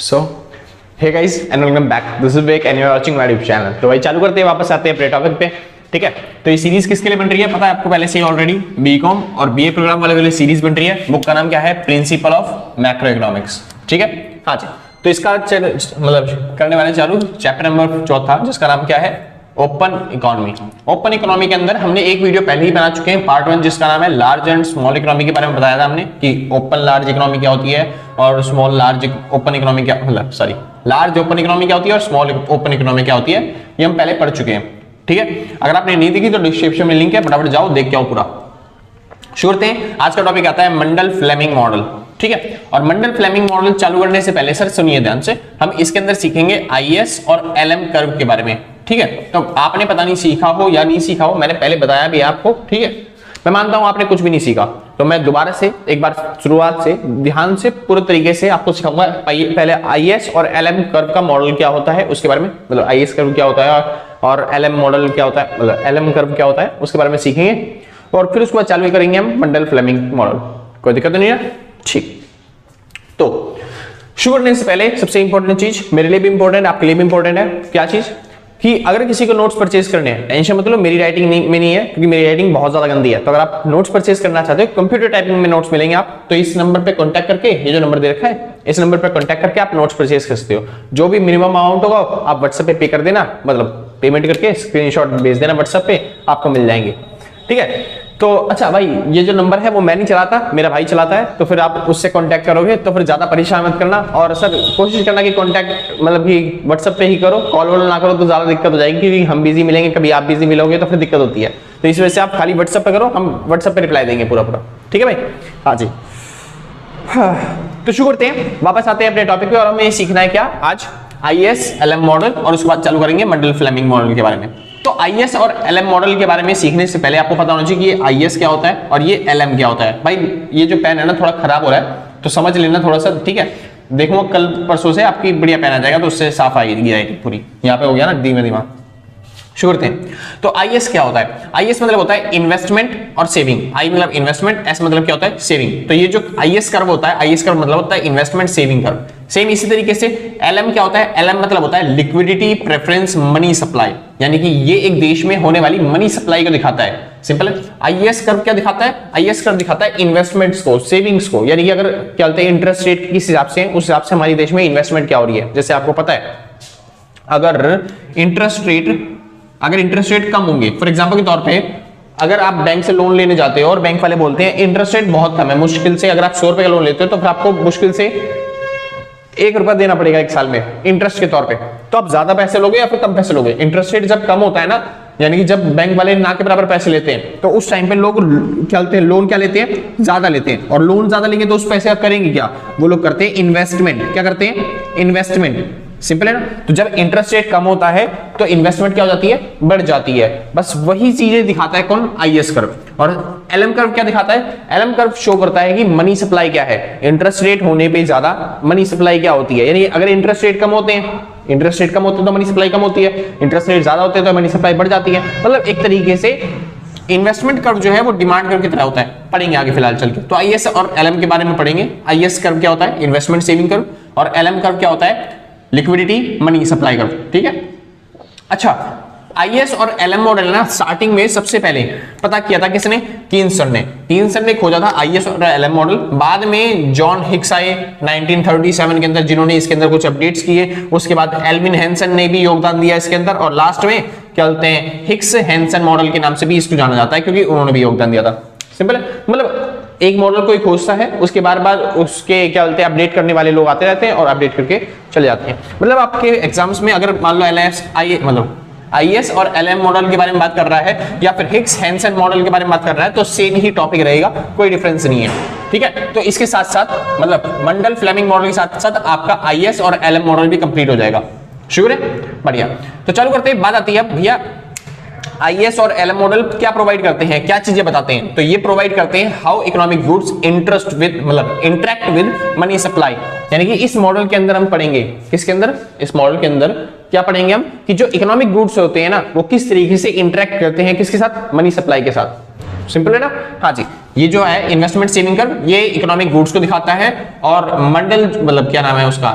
So hey guys and welcome back, this is Vivek and you are watching my YouTube channel. तो भाई चालू करते हैं, वापस आते हैं अपने टॉपिक पे। ठीक है, तो ये सीरीज किसके लिए बन रही है पता है आपको पहले से ही ऑलरेडी। बीकॉम और बीए प्रोग्राम वाले वाली सीरीज बन रही है। बुक का नाम क्या है? Principle of macro economics. ठीक है, हाँ जी। तो इसका मतलब करने वाले चालू चैप्टर नंबर 4 जिसका नाम क्या है? Open economy. ओपन इकोनॉमी के अंदर हमने एक वीडियो पहले ही बना चुके हैं, पार्ट 1, जिसका नाम है लार्ज एंड स्मॉल इकोनॉमी के बारे में बताया था हमने कि ओपन लार्ज इकोनॉमी क्या होती है और स्मॉल लार्ज ओपन इकोनॉमी क्या, मतलब सॉरी, लार्ज ओपन इकोनॉमी क्या होती है और स्मॉल ओपन इकोनॉमी क्या होती है, ये हम पहले पढ़ चुके हैं। ठीक है, अगर आपने नहीं देखी तो डिस्क्रिप्शन में लिंक है, फटाफट जाओ देख के आओ पूरा। शुरू करते हैं। आज का टॉपिक आता है मंडल फ्लेमिंग मॉडल। ठीक है, और मंडल फ्लेमिंग मॉडल चालू करने से पहले सर सुनिए ध्यान से, हम इसके अंदर सीखेंगे आईएस और एलएम कर्व के बारे में। ठीक है, तो आपने पता नहीं सीखा हो या नहीं सीखा हो, मैंने पहले बताया भी आपको। ठीक है, मैं मानता हूं आपने कुछ भी नहीं सीखा, तो मैं दोबारा से एक बार शुरुआत से ध्यान से पूरे तरीके से आपको सिखाऊंगा। पहले आईएस और एलएम कर्व का मॉडल क्या होता है उसके बारे में, मतलब आईएस कर्व क्या होता है और एलएम मॉडल क्या होता है, मतलब एलएम कर्व क्या होता है उसके बारे में सीखेंगे, और फिर उसके बाद चालू करेंगे हम मंडल फ्लेमिंग मॉडल। कोई दिक्कत नहीं है? ठीक, तो शुरू करने से पहले सबसे इंपॉर्टेंट चीज, मेरे लिए भी इंपॉर्टेंट आपके लिए भी इंपॉर्टेंट है, क्या चीज कि अगर किसी को नोट्स परचेज करने हैं, टेंशन मतलब मेरी राइटिंग में नहीं है, क्योंकि मेरी राइटिंग बहुत ज्यादा गंदी है। तो अगर आप नोट्स परचेज करना चाहते हो, कंप्यूटर टाइपिंग में नोट्स मिलेंगे आप, तो इस नंबर पे कांटेक्ट करके, ये जो नंबर दे रखा है इस नंबर पे कांटेक्ट करके आप नोट्स परचेज कर सकते हो। जो भी मिनिमम अमाउंट होगा आप व्हाट्सएप पे कर देना, मतलब पेमेंट करके स्क्रीनशॉट भेज देना व्हाट्सएप पे, आपको मिल जाएंगे। ठीक है, तो अच्छा भाई ये जो नंबर है वो मैं नहीं चलाता, मेरा भाई चलाता है, तो फिर आप उससे कांटेक्ट करोगे तो फिर ज्यादा परेशान मत करना, और सर कोशिश करना कि कांटेक्ट मतलब कि व्हाट्सएप पे ही करो, कॉल वॉल ना करो तो ज्यादा दिक्कत हो जाएगी, क्योंकि हम बिजी मिलेंगे, कभी आप बिजी मिलोगे तो फिर दिक्कत होती है। तो इस वजह से आप खाली व्हाट्सएप पे करो, हम व्हाट्सएप पे रिप्लाई देंगे पूरा पूरा। ठीक है भाई, हाँ जी। तो शुरू करते हैं, वापस आते हैं अपने टॉपिक पे, और हमें सीखना है क्या आज? आईएस एलएम मॉडल, और उसके बाद चालू करेंगे मंडल फ्लेमिंग मॉडल के बारे में। तो आईएस और एलएम मॉडल के बारे में सीखने से पहले आपको पता होना चाहिए कि ये आईएस क्या होता है और ये एलएम क्या होता है। भाई ये जो पेन है ना थोड़ा खराब हो रहा है, तो समझ लेना थोड़ा सा। ठीक है, देखो कल परसों से आपकी बढ़िया पेन आ जाएगा, तो उससे साफ आएगी राइटिंग पूरी। यहाँ पे हो गया ना धीमे धीमे। शुरू करते हैं। तो आईएस क्या होता है? आईएस मतलब होता है इन्वेस्टमेंट और सेविंग। आई मतलब इन्वेस्टमेंट, एस मतलब क्या होता है? सेविंग। तो ये जो आईएस कर्व होता है, आईएस कर्व मतलब होता है इन्वेस्टमेंट सेविंग कर्व। सेम इसी तरीके से एलएम क्या होता है? एलएम मतलब होता है लिक्विडिटी प्रेफरेंस मनी सप्लाई, यानी कि ये एक देश में होने वाली मनी सप्लाई को दिखाता है। सिंपल है। आईएस कर्व क्या दिखाता है? आईएस कर्व दिखाता है इन्वेस्टमेंट्स को, सेविंग्स को, यानी कि अगर क्या बोलते हैं इंटरेस्ट रेट किस हिसाब से, उस हिसाब से हमारे देश में इन्वेस्टमेंट क्या हो रही है। जैसे आपको पता है अगर इंटरेस्ट रेट कम होंगे, फॉर एग्जांपल के तौर पे अगर आप बैंक से लोन लेने जाते हो और बैंक वाले बोलते हैं इंटरेस्ट रेट बहुत कम है, मुश्किल से अगर आप 100 रुपए का लोन लेते हो तो फिर आपको मुश्किल से 1 रुपया देना पड़ेगा 1 साल में इंटरेस्ट के तौर पे, तो आप ज्यादा पैसे लोगे या फिर कम पैसे लोगे? इंटरेस्ट रेट जब कम होता है ना, यानी कि जब बैंक वाले ना के बराबर पैसे लेते हैं, तो उस टाइम पे लोग क्या लेते हैं? लोन क्या लेते हैं? ज्यादा लेते हैं, और लोन ज्यादा लेंगे तो उस पैसे आप करेंगे क्या? वो लोग करते हैं इन्वेस्टमेंट। क्या करते हैं? इन्वेस्टमेंट। सिंपल है ना। तो जब इंटरेस्ट रेट कम होता है तो इन्वेस्टमेंट क्या हो जाती है? बढ़ जाती है। बस वही चीजें दिखाता है कौन? IS curve. और एलएम कर्व क्या दिखाता है? एलएम कर्व शो करता है कि मनी सप्लाई क्या है, इंटरेस्ट रेट होने पे ज्यादा मनी सप्लाई क्या होती है। यानी अगर इंटरेस्ट रेट कम होते हैं, इंटरेस्ट रेट कम होते हैं तो मनी सप्लाई कम होती है, इंटरेस्ट रेट ज्यादा होते हैं तो मनी सप्लाई बढ़ जाती है। मतलब एक तरीके से इन्वेस्टमेंट कर्व जो है वो डिमांड कर्व की तरह होता है। पढ़ेंगे आगे फिलहाल चल के। तो आईएस और एलएम के बारे में पढ़ेंगे। आईएस कर्व क्या होता है? Investment saving curve. और एलएम कर्व क्या होता है? Liquidity money supply curve. ठीक है, अच्छा आईएस और एलएम मॉडल ना स्टार्टिंग में सबसे पहले पता किया था किसने? कीन्सन ने खोजा था आईएस और एलएम मॉडल। बाद में जॉन हिक्स आए 1937 के अंदर, जिन्होंने इसके अंदर कुछ अपडेट्स किए। उसके बाद एल्विन हैंसन ने भी योगदान दिया इसके अंदर, और लास्ट में क्या बोलते हैं हिक्स हैंसन मॉडल के नाम से भी इसको जाना जाता है, क्योंकि उन्होंने भी योगदान दिया था। सिंपल है, मतलब एक मॉडल कोई खोजता है, उसके बार बार उसके क्या बोलते हैं अपडेट करने वाले लोग आते रहते हैं और अपडेट करके चले जाते हैं। मतलब आपके एग्जाम्स में अगर मान लो आईएस और एलएम मॉडल के बारे में बात कर रहा है या फिर हिक्स हैंसन मॉडल के बारे में बात कर रहा है, तो सेम ही टॉपिक रहेगा, कोई डिफरेंस नहीं है। ठीक है, तो इसके साथ साथ मतलब मंडल फ्लेमिंग मॉडल के साथ साथ आपका आईएस और एलएम मॉडल भी कंप्लीट हो जाएगा। श्योर है? बढ़िया। तो चालू करते हैं। बात आती है भैया आईएस और एलएम मॉडल क्या प्रोवाइड करते हैं, क्या चीजें बताते हैं? तो ये प्रोवाइड करते हैं how economic goods interest with मतलब इंटरेक्ट विद मनी सप्लाई। यानी कि इस मॉडल के अंदर हम पढ़ेंगे, किसके अंदर? इस मॉडल के अंदर क्या पढ़ेंगे हम कि जो इकोनॉमिक गुड्स होते हैं ना वो किस तरीके से इंटरेक्ट करते हैं किसके साथ? मनी सप्लाई के साथ। सिंपल है ना? हाँ जी। ये जो है इन्वेस्टमेंट सेविंग कर्व, ये इकोनॉमिक गुड्स को दिखाता है, और मंडल मतलब क्या नाम है उसका,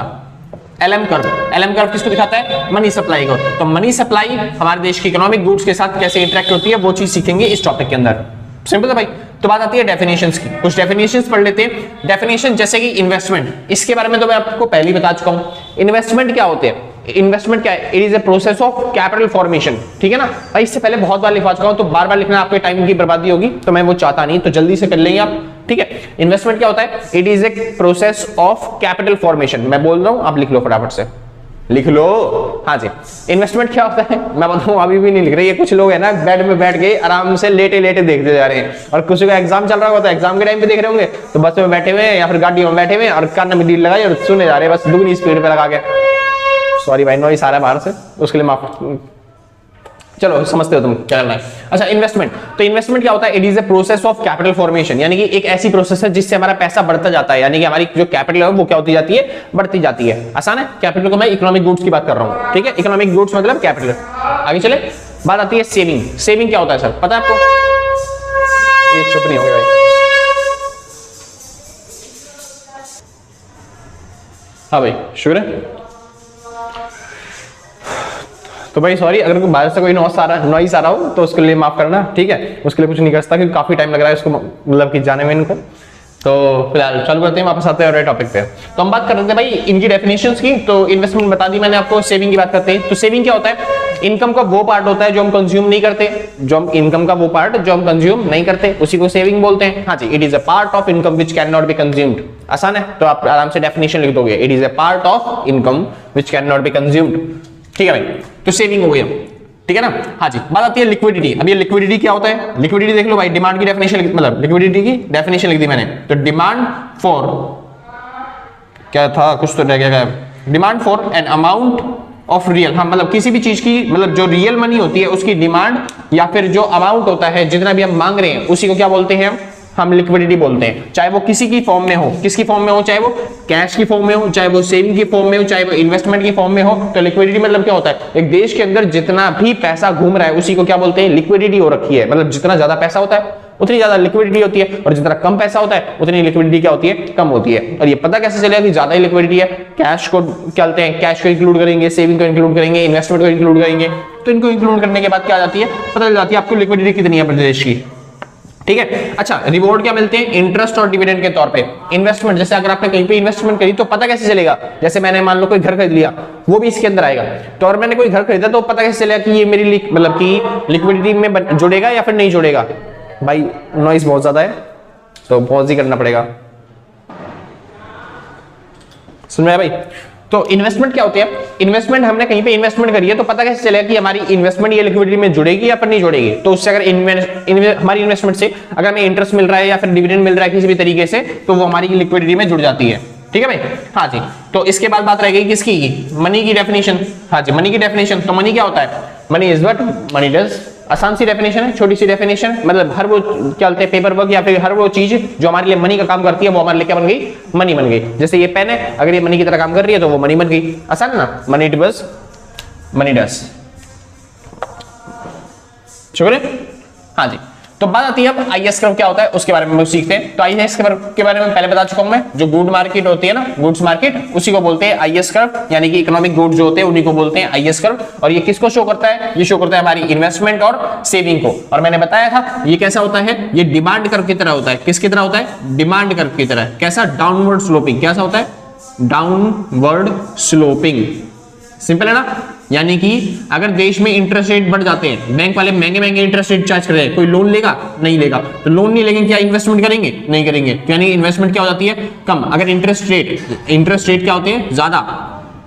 एलएम कर्व किसको दिखाता है? मनी सप्लाई को। तो मनी सप्लाई हमारे देश की इकोनॉमिक गुड्स के साथ कैसे इंटरेक्ट होती है वो चीज सीखेंगे इस टॉपिक के अंदर। सिंपल है भाई। तो बात आती है डेफिनेशंस की, कुछ डेफिनेशंस पढ़ लेते हैं। डेफिनेशन जैसे कि इन्वेस्टमेंट, इसके बारे में तो मैं आपको पहले ही बता चुका हूं। इन्वेस्टमेंट क्या होते हैं? इन्वेस्टमेंट क्या है? It is a process of capital formation, ठीक है ना भाई। इससे पहले बहुत बार लिखवा चुका हूं, तो बार बार लिखना आपके टाइम की बर्बादी होगी, तो मैं वो चाहता नहीं, तो जल्दी से कर लेंगे आप, ठीक है। इन्वेस्टमेंट क्या होता है? It is a process of capital formation. मैं बोल रहा हूं, आप लिख लो फटाफट से, लिख लो। हाँ जी, इन्वेस्टमेंट क्या होता है मैं बताऊं, अभी भी नहीं लिख रही है। कुछ लोग है ना बेड में बैठ के आराम से लेटे लेटे देखते जा रहे हैं, और किसी का एग्जाम चल रहा होगा तो एग्जाम के टाइम पे देख रहे होंगे, तो बस में बैठे हुए हैं या फिर गाड़ी में बैठे हुए हैं और कान में लीड लगाई और सुने जा रहे हैं, बस दुगनी स्पीड पे लगा के। सॉरी भाई, नॉइस आ रहा है बाहर से, उसके लिए माफ। चलो समझते हो तुम क्या करना है। अच्छा, इन्वेस्टमेंट, तो इन्वेस्टमेंट क्या होता है? It is a process of capital formation, यानी कि एक ऐसी प्रोसेस है जिससे हमारा पैसा बढ़ता जाता है, यानी कि हमारी जो कैपिटल है वो क्या होती जाती है? बढ़ती जाती है। आसान है। कैपिटल को मैं इकोनॉमिक गुड्स की बात कर रहा हूं, ठीक है। इकोनॉमिक गुड्स मतलब कैपिटल। आगे चले, बात आती है सेविंग। सेविंग क्या होता है सर, पता है आपको? ये चुप नहीं होगा भाई। हाँ भाई, शुरू है। तो भाई सॉरी, अगर कोई बाहर से कोई नॉइस आ रहा हो तो उसके लिए माफ करना, ठीक है। उसके लिए कुछ नहीं कर सकता क्योंकि काफी टाइम लग रहा है इसको, मतलब कि जाने में इनको। तो फिलहाल चालू करते हैं, वापस आते हैं और टॉपिक पे। तो हम बात कर रहे थे भाई इनकी डेफिनेशंस की। तो इन्वेस्टमेंट बता दी मैंने आपको, सेविंग की बात करते हैं। तो सेविंग क्या होता है? इनकम का वो पार्ट होता है जो हम कंज्यूम नहीं करते, इनकम का वो पार्ट जो हम कंज्यूम नहीं करते, उसी को सेविंग बोलते हैं। हाँ जी, it is a part of income which can not be consumed. आसान है, तो आप आराम से डेफिनेशन लिख दोगे, it is a part of income which can not be consumed, ठीक है भाई। तो सेविंग हो गया, ठीक है ना। हाँ जी, बात आती है लिक्विडिटी। अब ये लिक्विडिटी क्या होता है? लिक्विडिटी देख लो भाई, डिमांड की डेफिनेशन, मतलब लिक्विडिटी की डेफिनेशन लिख दी मैंने। तो डिमांड फॉर, क्या था, कुछ तो रह गया, demand for an amount of real, हाँ मतलब किसी भी चीज की, मतलब जो रियल मनी होती है उसकी डिमांड, या फिर जो अमाउंट होता है जितना भी हम मांग रहे हैं उसी को क्या बोलते हैं? हम लिक्विडिटी बोलते हैं। चाहे वो किसी की फॉर्म में हो, किसकी फॉर्म में हो, चाहे वो कैश की फॉर्म में हो, चाहे वो सेविंग की फॉर्म में हो, चाहे वो इन्वेस्टमेंट की फॉर्म में हो। तो लिक्विडिटी मतलब क्या होता है? एक देश के अंदर जितना भी पैसा घूम रहा है उसी को क्या बोलते हैं? लिक्विडिटी हो रखी है। मतलब जितना ज्यादा पैसा होता है उतनी ज्यादा लिक्विडिटी होती है, और जितना कम पैसा होता है उतनी लिक्विडिटी क्या होती है? कम होती है। और ये पता कैसे चलेगा कि ज्यादा ही लिक्विडिटी है? कैश को क्या बोलते हैं? कैश को इंक्लूड करेंगे, सेविंग को इंक्लूड करेंगे, इन्वेस्टमेंट को इंक्लूड करेंगे। तो इनको इंक्लूड करने के बाद क्या आ जाती है? पता चल जाती है आपको लिक्विडिटी कितनी है प्रदेश की, ठीक है। अच्छा, रिवॉर्ड क्या मिलते हैं? इंटरेस्ट और डिविडेंड के तौर पे। इन्वेस्टमेंट, जैसे अगर आपने कहीं पे इन्वेस्टमेंट करी तो पता कैसे चलेगा? जैसे मैंने मान लो कोई घर खरीद लिया, वो भी इसके अंदर आएगा। तो और मैंने कोई घर खरीदा तो पता कैसे चलेगा कि ये मेरी मतलब कि लिक्विडिटी में जुड़ेगा या फिर नहीं जुड़ेगा? भाई नॉइस बहुत ज्यादा है तो पॉज ही करना पड़ेगा, सुन रहे हैं भाई। तो इन्वेस्टमेंट क्या होती है? इन्वेस्टमेंट, हमने कहीं पे इन्वेस्टमेंट करी है तो पता कैसे चलेगा कि हमारी इन्वेस्टमेंट ये लिक्विडिटी में जुड़ेगी या फिर नहीं जुड़ेगी? तो उससे अगर हमारी इन्वेस्टमेंट से अगर हमें इंटरेस्ट मिल रहा है या फिर डिविडेंड मिल रहा है किसी भी तरीके से, तो वो हमारी लिक्विडिटी में जुड़ जाती है, ठीक है भाई। हाँ जी, तो इसके बाद बात रह गई किसकी? मनी की डेफिनेशन। हाँ जी, मनी की डेफिनेशन। तो मनी क्या होता है? Money is what money does. आसान सी डेफिनेशन है, छोटी सी डेफिनेशन, मतलब हर वो क्या बोलते हैं, पेपर वर्क या फिर हर वो चीज जो हमारे लिए मनी का काम करती है वो हमारे लिए क्या बन गई? मनी बन गई। जैसे ये पेन है, अगर ये मनी की तरह काम कर रही है तो वो मनी बन गई। आसान है ना? Money it was, money does. शुक्रिया। हाँ जी, तो बात आती है अब आईएस कर्व क्या होता है उसके बारे में सीखते हैं। तो आईएस कर्व के बारे में पहले बता चुका हूं मैं। जो गुड मार्केट होती है ना, गुड्स मार्केट, उसी को बोलते हैं आईएस कर्व, यानी कि इकोनॉमिक गुड्स जो होते हैं उन्हीं को बोलते हैं आईएस कर्व। और ये किसको शो करता है? ये शो करता है हमारी इन्वेस्टमेंट और सेविंग को। और मैंने बताया था ये कैसा होता है? ये डिमांड कर्व की तरह होता है। किसकी तरह होता है? डिमांड कर्व की तरह। कैसा? Downward sloping. कैसा होता है? Downward sloping. सिंपल है ना? यानी कि अगर देश में इंटरेस्ट रेट बढ़ जाते हैं, बैंक वाले महंगे महंगे इंटरेस्ट रेट चार्ज कर रहे हैं, कोई लोन लेगा? नहीं लेगा। तो लोन नहीं लेंगे, क्या इन्वेस्टमेंट करेंगे? नहीं करेंगे। यानी इन्वेस्टमेंट क्या हो जाती है? कम। अगर इंटरेस्ट रेट क्या होते हैं? ज्यादा,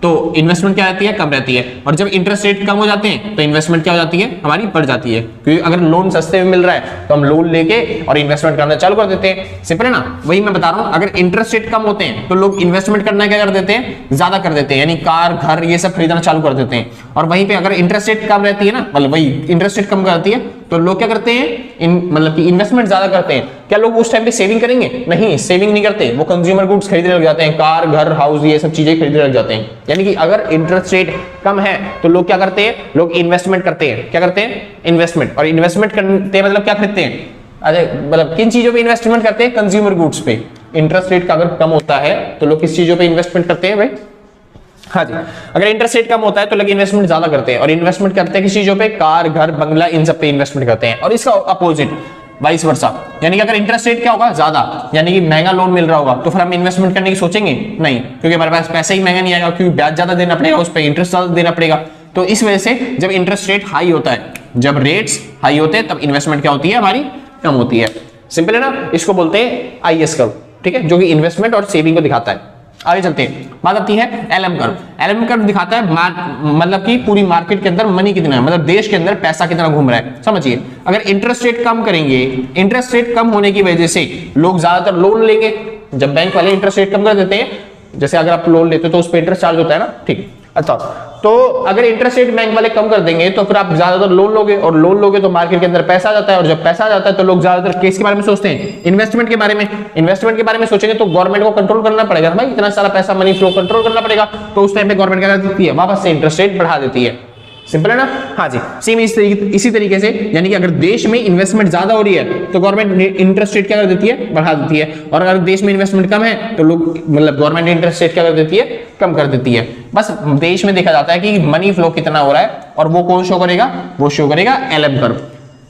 तो इन्वेस्टमेंट क्या रहती है? कम रहती है। और जब इंटरेस्ट रेट कम हो जाते हैं तो इन्वेस्टमेंट क्या हो जाती है? हमारी बढ़ जाती है। क्योंकि अगर लोन सस्ते में मिल रहा है तो हम लोन लेके और इन्वेस्टमेंट करना चालू कर देते हैं। सिंपल है ना? वही मैं बता रहा हूं, अगर इंटरेस्ट रेट कम होते हैं तो लोग इन्वेस्टमेंट करना क्या कर देते हैं? ज्यादा कर देते हैं, यानी कार, घर, ये सब खरीदना चालू कर देते हैं। और वहीं पे अगर इंटरेस्ट रेट कम रहती है ना, मतलब वही इंटरेस्ट रेट कम करती है, तो लोग क्या करते हैं? मतलब कि इन्वेस्टमेंट ज्यादा करते हैं। क्या लोग उस टाइम पे सेविंग करेंगे? नहीं, सेविंग नहीं करते। वो कंज्यूमर गुड्स खरीदने लग जाते हैं, कार, घर, हाउस, ये सब चीजें खरीदने लग जाते हैं। यानी कि अगर इंटरेस्ट रेट कम है तो लोग क्या करते हैं? लोग इन्वेस्टमेंट करते हैं। क्या करते हैं? इन्वेस्टमेंट। और इन्वेस्टमेंट करते हैं मतलब क्या खरीदते हैं? अरे मतलब किन चीजों पे इन्वेस्टमेंट करते हैं? कंज्यूमर गुड्स पे। इंटरेस्ट रेट का अगर कम होता है तो लोग किस चीजों पे इन्वेस्टमेंट करते हैं भाई? हाँ जी, अगर इंटरेस्ट रेट कम होता है तो लोग इन्वेस्टमेंट ज्यादा करते हैं, और इन्वेस्टमेंट करते हैं किस चीजों पे, कार, घर, बंगला, इन सब पे इन्वेस्टमेंट करते हैं। और इसका अपोजिट वाइस वर्सा, यानी कि अगर इंटरेस्ट रेट क्या होगा, ज्यादा, यानी कि महंगा लोन मिल रहा होगा, तो फिर हम इन्वेस्टमेंट करने की सोचेंगे नहीं, क्योंकि हमारे पास पैसा ही महंगा नहीं आएगा, क्योंकि ब्याज ज्यादा देना पड़ेगा, उस पर इंटरेस्ट ज्यादा देना पड़ेगा। तो इस वजह से जब इंटरेस्ट रेट हाई होता है, जब रेट्स हाई होते हैं, तब इन्वेस्टमेंट क्या होती है हमारी, कम होती है। सिंपल है ना, इसको बोलते हैं आईएस कर्व, ठीक है, जो कि इन्वेस्टमेंट और सेविंग को दिखाता है। आगे चलते हैं, बात आती है एलएम कर्व। एलएम कर्व दिखाता है मतलब कि पूरी मार्केट के अंदर मनी कितना है, मतलब देश के अंदर पैसा कितना घूम रहा है। समझिए, अगर इंटरेस्ट रेट कम करेंगे, इंटरेस्ट रेट कम होने की वजह से लोग ज्यादातर लोन लेंगे। जब बैंक वाले इंटरेस्ट रेट कम कर देते हैं, जैसे अगर आप लोन लेते हो तो उस पर इंटरेस्ट चार्ज होता है ना, ठीक। अच्छा, तो अगर इंटरेस्ट रेट बैंक वाले कम कर देंगे तो फिर आप ज्यादातर लोन लोगे, और लोन लोगे तो मार्केट के अंदर पैसा आ जाता है, और जब पैसा आ जाता है तो लोग ज्यादातर केस के बारे में सोचते हैं, इन्वेस्टमेंट के बारे में। इन्वेस्टमेंट के बारे में सोचेंगे तो गवर्नमेंट को कंट्रोल करना पड़ेगा भाई, इतना सारा पैसा मनी फ्लो कंट्रोल करना पड़ेगा, तो उस टाइम पे गवर्नमेंट क्या करती है, वापस से इंटरेस्ट रेट बढ़ा देती है। सिंपल है ना, हाँ जी। सेम इसी तरीके से, यानी कि अगर देश में इन्वेस्टमेंट ज्यादा हो रही है तो गवर्नमेंट इंटरेस्ट रेट क्या कर देती है, बढ़ा देती है, और अगर देश में इन्वेस्टमेंट कम है तो लोग मतलब गवर्नमेंट इंटरेस्ट रेट क्या कर देती है, कम कर देती है। बस देश में देखा जाता है कि मनी फ्लो कितना हो रहा है, और वो कौन शो करेगा, वो शो करेगा एलएम कर्व,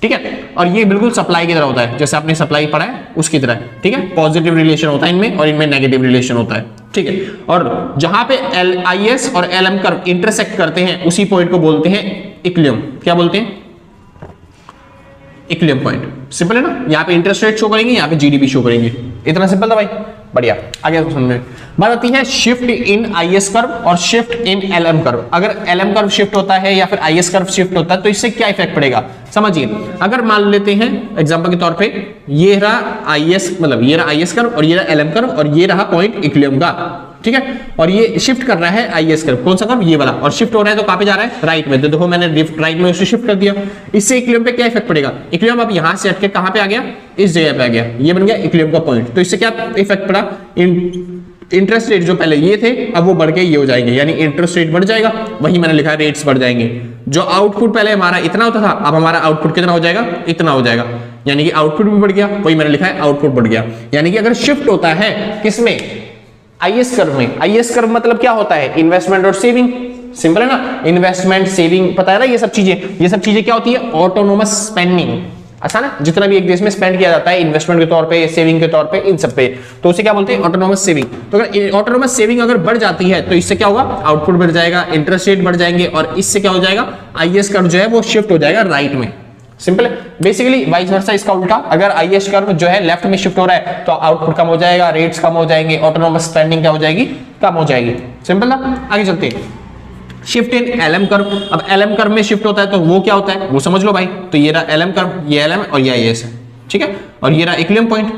ठीक है। और ये बिल्कुल सप्लाई की तरह होता है, जैसे आपने सप्लाई पढ़ा है उसकी तरह, ठीक है। पॉजिटिव रिलेशन होता है इनमें, और इनमें नेगेटिव रिलेशन होता है, ठीक है। और जहां पे आईएस और एलएम कर्व इंटरसेक्ट करते हैं, उसी पॉइंट को बोलते हैं इक्विलिब्रियम। क्या बोलते हैं, इक्विलिब्रियम पॉइंट। सिंपल है ना, यहाँ पे इंटरेस्ट रेट शो करेंगे, यहाँ पे जीडीपी शो करेंगे। इतना सिंपल था भाई, बढ़िया। आगे क्वेश्चन में बात आती है शिफ्ट इन आईएस कर्व और शिफ्ट इन एलएम कर्व। अगर एलएम कर्व शिफ्ट होता है या फिर आईएस कर्व शिफ्ट होता है तो इससे क्या इफेक्ट पड़ेगा, समझिए। अगर मान लेते हैं एग्जांपल के तौर पे, ये रहा आईएस, मतलब ये रहा आईएस कर्व, और ये रहा एलएम कर्व, और ये रहा पॉइंट इक्विलिब्रियम का, ठीक है। और ये शिफ्ट कर रहा है आईएस कर्व, कौन सा कर्व, ये वाला, और शिफ्ट हो रहा है तो कहां पे जा रहा है, राइट में। तो देखो मैंने राइट में उसे शिफ्ट कर दिया, इससे इक्विलिब्रियम पे क्या इफेक्ट पड़ेगा, इक्विलिब्रियम अब यहां से हटके कहां पे आ गया, इस जगह पे आ गया, ये बन गया इक्विलिब्रियम का पॉइंट। तो इससे क्या इफेक्ट पड़ा, इंटरेस्ट रेट जो पहले ये थे अब वो बढ़ के ये हो जाएंगे, यानी इंटरेस्ट रेट बढ़ जाएगा, वही मैंने लिखा है रेट्स बढ़ जाएंगे। जो आउटपुट पहले हमारा इतना होता था, अब हमारा आउटपुट कितना हो जाएगा, इतना हो जाएगा, यानी कि आउटपुट भी बढ़ गया, वही मैंने लिखा है आउटपुट बढ़ गया। यानी कि अगर शिफ्ट होता है किसमें, आईएस कर्व में। आईएस कर्व मतलब क्या होता है, इन्वेस्टमेंट और सेविंग। सिंपल है ना, इन्वेस्टमेंट सेविंग पता है ना, ये सब चीजें क्या होती है, ऑटोनोमस स्पेंडिंग। अच्छा ना, जितना भी एक देश में स्पेंड किया जाता है इन्वेस्टमेंट के तौर पे, सेविंग के तौर पे, इन सब पे, तो उसे क्या बोलते हैं, ऑटोनोमस सेविंग। तो अगर ऑटोनोमस सेविंग अगर बढ़ जाती है तो इससे क्या होगा, आउटपुट बढ़ जाएगा, इंटरेस्ट रेट बढ़ जाएंगे, और इससे क्या हो जाएगा, आईएस कर्व जो है वो शिफ्ट हो जाएगा राइट में। सिंपल है, बेसिकली वाइस वर्सा इसका उल्टा, अगर आईएस कर्व जो है लेफ्ट में शिफ्ट हो रहा है तो आउटपुट कम हो जाएगा, रेट्स कम हो जाएंगे, ऑटोनोमस स्पेंडिंग क्या हो जाएगी, कम हो जाएगी। सिंपल ना, आगे चलते हैं। Shift in LM curve. अब एलएम कर्व में शिफ्ट होता है तो वो क्या होता है, वो समझ लो भाई। तो ये रहा एलएम कर्व, ये एलएम और ये आईएस है, ठीक है। और ये रहा इक्विलिब्रियम पॉइंट,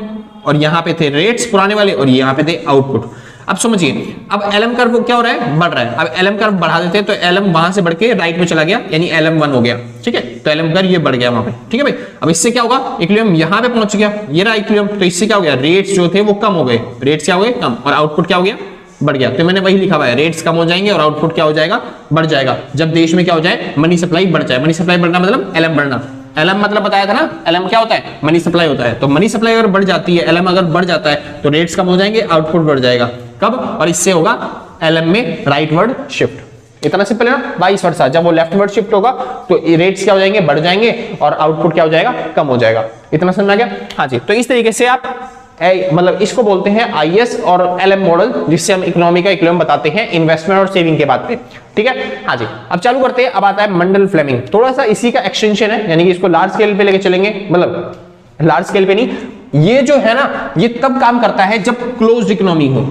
और यहाँ पे थे रेट्स पुराने वाले, और यहाँ पे थे आउटपुट। अब समझिए, अब एलएम कर्व क्या हो रहा है, बढ़ रहा है। अब एलएम कर्व बढ़ा देते हैं तो एलएम वहां से बढ़ के राइट में चला गया, यानी एलएम 1 हो गया, ठीक है। तो एलएम कर्व ये बढ़ गया वहां पे, ठीक है भाई। अब इससे क्या होगा, इक्विलिब्रियम यहाँ पे पहुंच गया, ये रहा इक्विलिब्रियम, तो इससे क्या हो गया, रेट्स जो थे वो कम हो गए, रेट्स क्या हो गए, कम, और आउटपुट क्या हो गया, बढ़ गया। तो मैंने वही लिखा हुआ है, रेट्स कम हो जाएंगे और आउटपुट क्या हो जाएगा, बढ़ जाएगा। जब देश में क्या हो जाए, मनी सप्लाई बढ़ जाए। मनी सप्लाई बढ़ना मतलब एलएम बढ़ना। एलएम मतलब बताया था ना, एलएम क्या होता है, मनी सप्लाई होता है। तो मनी सप्लाई अगर बढ़ जाती है, एलएम अगर बढ़ जाता है तो रेट्स कम हो जाएंगे, आउटपुट बढ़ जाएगा। कब, और इससे होगा एलएम में राइटवर्ड शिफ्ट। इतना सिंपल है ना, वाइस वर्सा। जब वो लेफ्टवर्ड शिफ्ट होगा तो रेट्स क्या हो जाएंगे, बढ़ जाएंगे, और आउटपुट क्या हो जाएगा, कम हो जाएगा। इतना समझ आ गया, हाँ जी। तो इस तरीके से आप मतलब इसको बोलते हैं आईएस और एलएम मॉडल, जिससे हम इकोनॉमी का इक्विलिब्रियम बताते हैं इन्वेस्टमेंट और सेविंग के बात पे, ठीक है। हाँ जी, अब चालू करते हैं। अब आता है मंडल फ्लेमिंग, थोड़ा सा इसी का एक्सटेंशन है, यानी कि इसको लार्ज स्केल पे लेके चलेंगे, मतलब लार्ज स्केल पे नहीं। ये जो है ना, ये तब काम करता है जब क्लोज्ड इकोनॉमी हो।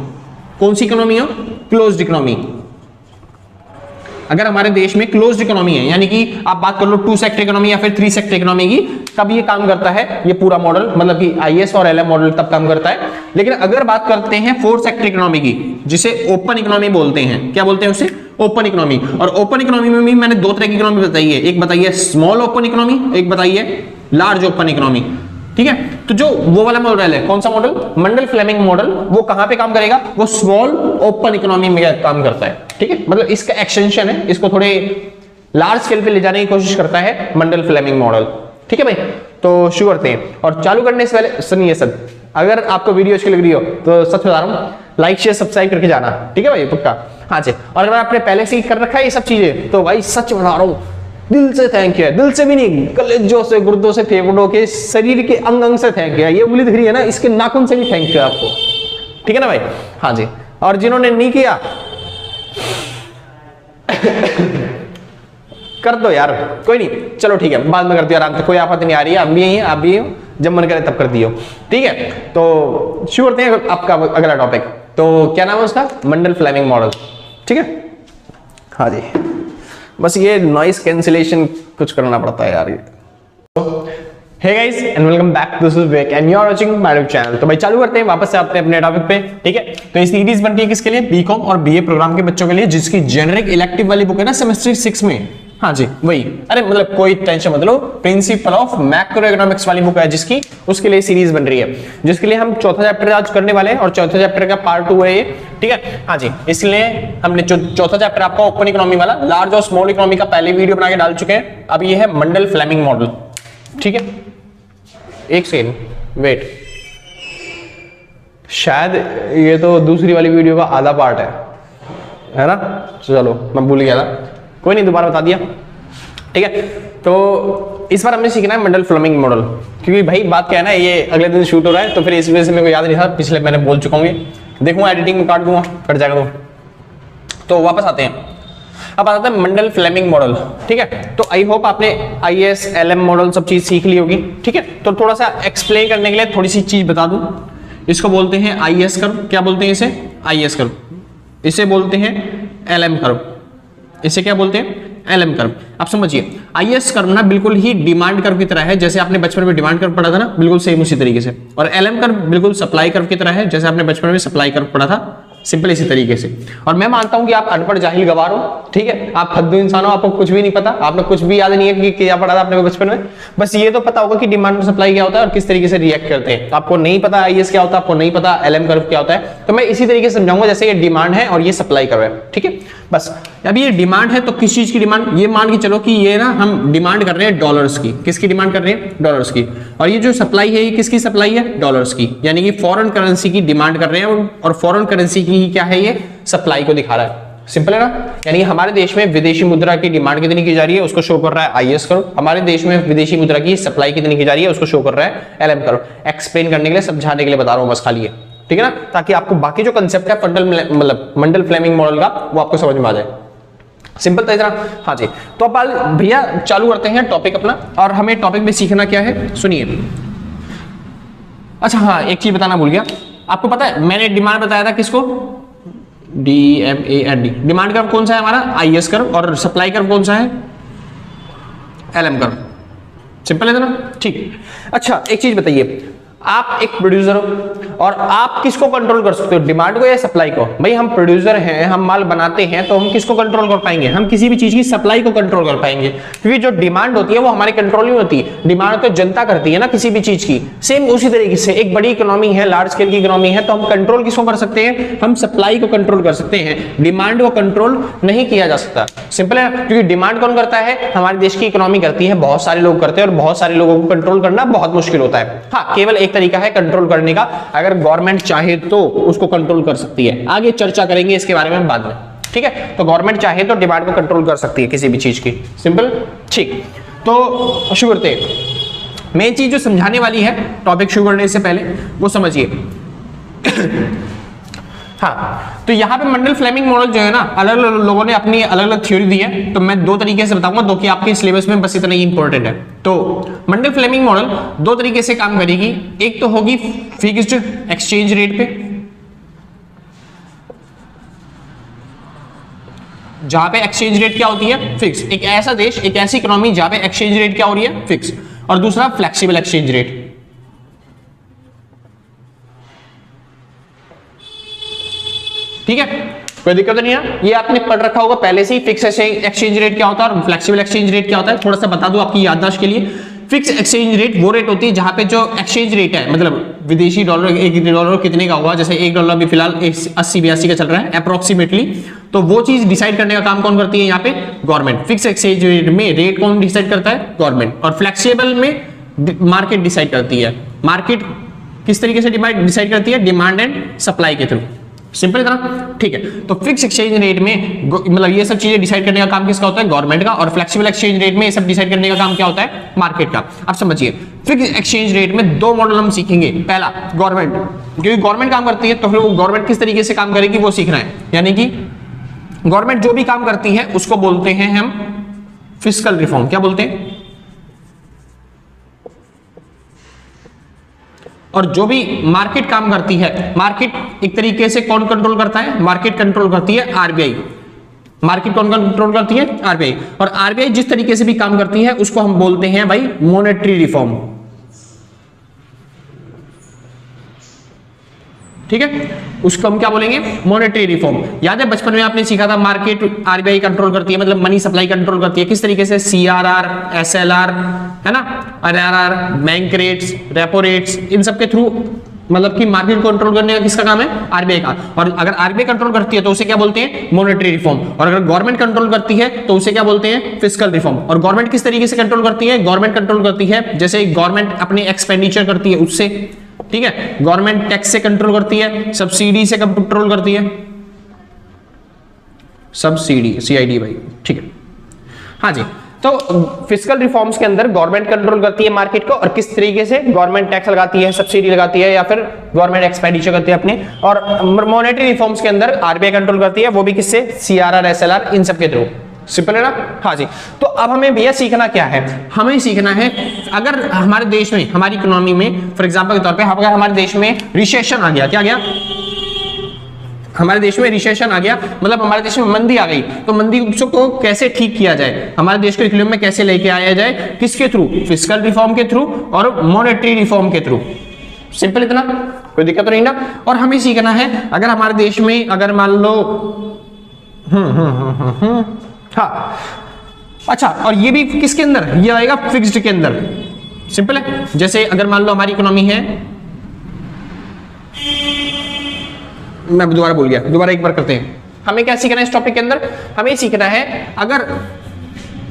कौन सी इकोनॉमी हो, क्लोज्ड इकोनॉमी। अगर हमारे देश में क्लोज्ड इकोनॉमी है, यानी कि आप बात कर लो 2 सेक्टर इकोनॉमी या फिर 3 सेक्टर इकोनॉमी की, तब ये काम करता है ये पूरा मॉडल, मतलब कि आईएस और एलएम मॉडल तब काम करता है। लेकिन अगर बात करते हैं 4 सेक्टर इकोनॉमी की, जिसे ओपन इकोनॉमी बोलते हैं, क्या बोलते हैं उसे, ओपन इकोनॉमी। और ओपन इकोनॉमी में भी मैंने 2 तरह की इकोनॉमी बताई है, एक बताई है स्मॉल ओपन इकोनॉमी, एक बताई है लार्ज ओपन इकोनॉमी, ठीक है। तो जो वो वाला मॉडल है, कौन सा मॉडल, मंडल फ्लेमिंग मॉडल, वो कहां पे काम करेगा, वो स्मॉल ओपन इकोनॉमी में काम करता है, ठीक है। मतलब इसका एक्सटेंशन है, इसको थोड़े लार्ज स्केल पे ले जाने की कोशिश करता है मंडल फ्लेमिंग मॉडल, ठीक है भाई। तो शुरू करते हैं, और चालू करने से पहले सुनिए सर, अगर आपको वीडियो अच्छी लग रही हो तो सच बता रहा हूं, लाइक शेयर सब्सक्राइब करके जाना, ठीक है भाई, पक्का। हाँ जी, और अगर आपने पहले से ही कर रखा है ये सब चीजें तो भाई सच बता रहा हूं, दिल से थैंक यू है, दिल से भी नहीं, कलेजों से, गुर्दों से, फेफड़ों के, शरीर के अंग अंग से थैंक यू है। ये उंगली दिख रही है ना, इसके नाखून से भी थैंक यू है आपको, ठीक है ना भाई। हाँ जी, और जिन्होंने नहीं किया कर दो यार, कोई नहीं, चलो ठीक है, बाद में कर दियो आराम से, कोई आफत नहीं आ रही है। हम भी यही हैं, आप भी हैं, जब मन करे तब कर दियो, ठीक है। तो शुरू करते हैं आपका अगला टॉपिक। तो क्या नाम है उसका, मंडल फ्लेमिंग मॉडल, ठीक है। हाँ जी, बस ये नॉइस कैंसिलेशन कुछ करना पड़ता है यार ये। Hey guys and welcome back, this is Vivek and you are watching my YouTube channel। तो भाई चालू करते हैं, वापस से आते हैं अपने टॉपिक पे, ठीक है। तो ये सीरीज बनती है किसके लिए, बीकॉम और बीए प्रोग्राम के बच्चों के लिए, जिसकी जेनरिक इलेक्टिव वाली बुक है ना सेमेस्टर 6 में। हाँ जी वही, अरे मतलब कोई टेंशन मत लो, प्रिंसिपल ऑफ मैक्रो इकोनॉमिक्स वाली बुक है जिसकी, उसके लिए सीरीज बन रही है, जिसके लिए हम चौथा चैप्टर आज करने वाले हैं और चौथे चैप्टर का पार्ट 2 है ये, ठीक है। हाँ जी, इसलिए हमने चौथा चैप्टर आपका ओपन इकोनॉमी वाला, लार्ज और स्मॉल इकोनॉमी का पहले वीडियो बना के डाल चुके हैं। अब ये है मंडल फ्लेमिंग मॉडल, ठीक है। एक सेकंड वेट, शायद ये तो दूसरी वाली वीडियो का आधा पार्ट है ना, चलो मैं भूल गया था, कोई नहीं, दोबारा बता दिया, ठीक है। तो इस बार हमने सीखना है मंडल फ्लेमिंग मॉडल, क्योंकि भाई बात क्या है ना, ये अगले दिन शूट हो रहा है, तो फिर इस वजह से मेरे को याद नहीं था, पिछले मैंने बोल चुका हूँ, देखूंगा एडिटिंग में काट दूंगा, कट जाएगा तो वापस आते हैं। अब आता है मंडल फ्लेमिंग मॉडल, ठीक है। तो आई होप आपने IAS LM मॉडल सब चीज सीख ली होगी, ठीक है। तो थोड़ा सा एक्सप्लेन करने के लिए थोड़ी सी चीज बता दूं, इसको बोलते हैं IS कर्व, क्या बोलते हैं इसे, IS कर्व, इसे बोलते हैं LM कर्व, इसे क्या बोलते हैं, LM कर्व। आप समझिए, IS कर्व ना बिल्कुल ही डिमांड कर्व की तरह है, जैसे आपने बचपन में डिमांड कर्व पढ़ा था ना, बिल्कुल सेम उसी तरीके से। और LM कर्व बिल्कुल सप्लाई कर्व की तरह है, जैसे आपने बचपन में सप्लाई कर्व पढ़ा था, सिंपल इसी तरीके से। और मैं मानता हूं कि आप अनपढ़ जाहिल गवार हो, ठीक है, आप फद्दू इंसान हो, आपको कुछ भी नहीं पता, आपने कुछ भी याद नहीं है कि क्या पढ़ा था आपने बचपन में, बस ये तो पता होगा कि डिमांड और सप्लाई क्या होता है और किस तरीके से रिएक्ट करते हैं। आपको नहीं पता IS क्या होता है, आपको नहीं पता LM कर्व क्या होता है, तो मैं इसी तरीके से समझाऊंगा जैसे ये डिमांड है और ये सप्लाई कर्व है, ठीक है। बस अब ये डिमांड है तो किस चीज की डिमांड, ये मान के चलो कि ये ना हम डिमांड कर रहे हैं डॉलर्स की, किसकी डिमांड कर रहे हैं, डॉलर्स की। और ये जो सप्लाई है ये किसकी सप्लाई है, डॉलर्स की, यानी कि फॉरेन करेंसी की डिमांड कर रहे हैं, और फॉरेन करेंसी की क्या है, ये सप्लाई को दिखा रहा है। सिंपल है ना, यानी हमारे देश में विदेशी मुद्रा की डिमांड कितनी की जा रही है उसको शो कर रहा है IS कर्व, हमारे देश में विदेशी मुद्रा की सप्लाई कितनी की जा रही है उसको शो कर रहा है LM कर्व। एक्सप्लेन करने के लिए, समझाने के लिए बता रहा हूं बस खाली है, ठीक है ना, ताकि आपको बाकी जो कंसेप्ट है मतलब मंडल फ्लेमिंग मॉडल का वो आपको समझ में आ जाए, सिंपल था इतना। हाँ जी, तो अब भैया चालू करते हैं टॉपिक अपना, और हमें टॉपिक में सीखना क्या है, सुनिए। अच्छा हाँ, एक चीज बताना भूल गया, आपको पता है मैंने डिमांड बताया था किसको, DMAND, डिमांड कर्व कौन सा है हमारा, IS कर्व, और सप्लाई कर्व कौन सा है, LM कर्व। सिंपल है ना, ठीक। अच्छा एक चीज बताइए, आप एक प्रोड्यूसर हो और आप किसको कंट्रोल कर सकते हो, डिमांड को या सप्लाई को। भाई हम प्रोड्यूसर हैं, हम माल बनाते हैं, तो हम किसको कंट्रोल कर पाएंगे, हम किसी भी चीज की सप्लाई को कंट्रोल कर पाएंगे, क्योंकि जो डिमांड होती है वो हमारे कंट्रोल में होती है, डिमांड तो जनता करती है ना किसी भी चीज की। सेम उसी तरीके से एक बड़ी इकोनॉमी है, लार्ज स्केल की इकोनॉमी है, तो हम कंट्रोल किसको कर सकते हैं, हम सप्लाई को कंट्रोल कर सकते हैं, डिमांड को कंट्रोल नहीं किया जा सकता। सिंपल है, क्योंकि डिमांड कौन करता है, हमारे देश की इकोनॉमी करती है, बहुत सारे लोग करते हैं, और बहुत सारे लोगों को कंट्रोल करना बहुत मुश्किल होता है। हाँ, केवल एक तरीका है कंट्रोल करने का, अगर गवर्नमेंट चाहे तो उसको कंट्रोल कर सकती है, आगे चर्चा करेंगे इसके बारे में बाद में, ठीक है। तो गवर्नमेंट चाहे तो डिमांड को कंट्रोल कर सकती है किसी भी चीज की, सिंपल, ठीक। तो शुरू करते हैं, मेन चीज जो समझाने वाली है टॉपिक शुरू करने से पहले वो समझिए। हाँ, तो यहाँ पे मंडल फ्लेमिंग मॉडल जो है ना, अलग अलग लोगों ने अपनी अलग अलग थ्योरी दी है, तो मैं दो तरीके से बताऊंगा, दो कि आपके सिलेबस में बस इतना ही इंपॉर्टेंट है। तो मंडल फ्लेमिंग मॉडल दो तरीके से काम करेगी, एक तो होगी फिक्स्ड एक्सचेंज रेट पे, जहां पे एक्सचेंज रेट क्या होती है, फिक्स, एक ऐसा देश, एक ऐसी इकोनॉमी जहां पे एक्सचेंज रेट क्या हो रही है, फिक्स। और दूसरा फ्लेक्सिबल एक्सचेंज रेट, ठीक है, कोई दिक्कत नहीं है, ये आपने पढ़ रखा होगा पहले से ही, फिक्स एक्सचेंज रेट क्या होता है और फ्लेक्सिबल एक्सचेंज रेट क्या होता है। थोड़ा सा बता दूं आपकी याददाश्त के लिए, फिक्स एक्सचेंज रेट वो रेट होती है जहां पे जो एक्सचेंज रेट है, मतलब विदेशी डॉलर, एक डॉलर कितने का हुआ, जैसे एक डॉलर भी फिलहाल 80-82 का चल रहा है अप्रोक्सीमेटली, तो वो चीज डिसाइड करने का काम कौन करती है यहाँ पे, गवर्नमेंट। फिक्स एक्सचेंज रेट में रेट कौन डिसाइड करता है, गवर्नमेंट। और फ्लेक्सिबल में मार्केट डिसाइड करती है। मार्केट किस तरीके से डिसाइड करती है, डिमांड एंड सप्लाई के थ्रू, सिंपल इतना, ठीक है। तो फिक्स एक्सचेंज रेट में मतलब ये सब चीजें डिसाइड करने का काम किसका होता है? गवर्नमेंट का। और फ्लेक्सिबल एक्सचेंज रेट में ये सब डिसाइड करने का काम क्या होता है? मार्केट का। अब समझिए, फिक्स एक्सचेंज रेट में दो मॉडल हम सीखेंगे। पहला गवर्नमेंट, क्योंकि गवर्नमेंट काम करती है तो फिर वो गवर्नमेंट किस तरीके से काम करेगी वो सीखना है। यानी कि गवर्नमेंट जो भी काम करती है उसको बोलते हैं हम फिस्कल रिफॉर्म। क्या बोलते हैं? और जो भी मार्केट काम करती है, मार्केट एक तरीके से कौन कंट्रोल करता है? मार्केट कंट्रोल करती है आरबीआई। मार्केट कौन कंट्रोल करती है? आरबीआई। और आरबीआई जिस तरीके से भी काम करती है उसको हम बोलते हैं भाई मॉनेटरी रिफॉर्म। ठीक है, उसको हम क्या बोलेंगे? Monetary reform. याद है बचपन में आपने सीखा था मार्केट आरबीआई कंट्रोल करती है, मतलब मनी सप्लाई कंट्रोल करती है। किस तरीके से? सीआरआर, एसएलआर, है ना, RRR, bank rates, repo rates, इन सब के थ्रू मतलब कि मार्केट कंट्रोल करने का किसका काम है? आरबीआई का। और अगर आरबीआई कंट्रोल करती है तो उसे क्या बोलते हैं? Monetary reform. और अगर गवर्नमेंट कंट्रोल करती है तो उसे क्या बोलते हैं? Fiscal reform. और गवर्नमेंट किस तरीके से कंट्रोल करती है? गवर्नमेंट कंट्रोल करती है जैसे गवर्नमेंट अपनी एक्सपेंडिचर करती है उससे, ठीक है। गवर्नमेंट टैक्स से कंट्रोल करती है, सब्सिडी से कंट्रोल करती है, सब्सिडी, सीआईडी भाई, ठीक है। हाँ जी, तो फिस्कल रिफॉर्म्स के अंदर गवर्नमेंट कंट्रोल करती है मार्केट को, और किस तरीके से? गवर्नमेंट टैक्स लगाती है, सब्सिडी लगाती है, या फिर गवर्नमेंट एक्सपेंडिचर करती है अपने। और मॉनेटरी रिफॉर्म्स के अंदर आरबीआई कंट्रोल करती है, वो भी किससे? सीआरआर, एसएलआर, इन सब के थ्रू। सिंपल है ना? हाँ जी। तो अब हमें भैया सीखना क्या है? हमें सीखना है अगर हमारे देश में, हमारी इकोनॉमी में, फॉर एग्जांपल के तौर पे अगर हमारे देश में रिसेशन आ गया, क्या आ गया? हमारे देश में रिसेशन आ गया, मतलब हमारे देश में मंदी आ गई, तो मंदी को कैसे ठीक किया जाए? हमारे देश को इक्विलिब्रियम में कैसे लेके आया जाए? किसके थ्रू? फिस्कल रिफॉर्म के थ्रू और मॉनेटरी रिफॉर्म के थ्रू। सिंपल इतना, कोई दिक्कत तो नहीं ना? और हमें सीखना है अगर हमारे देश में अगर मान लो हाँ, अच्छा, और ये भी किसके अंदर? ये आएगा फिक्स्ड के अंदर। सिंपल है। जैसे अगर मान लो हमारी इकोनॉमी है, मैं दोबारा भूल गया, दोबारा एक बार करते हैं। हमें क्या सीखना है इस टॉपिक के अंदर? हमें सीखना है अगर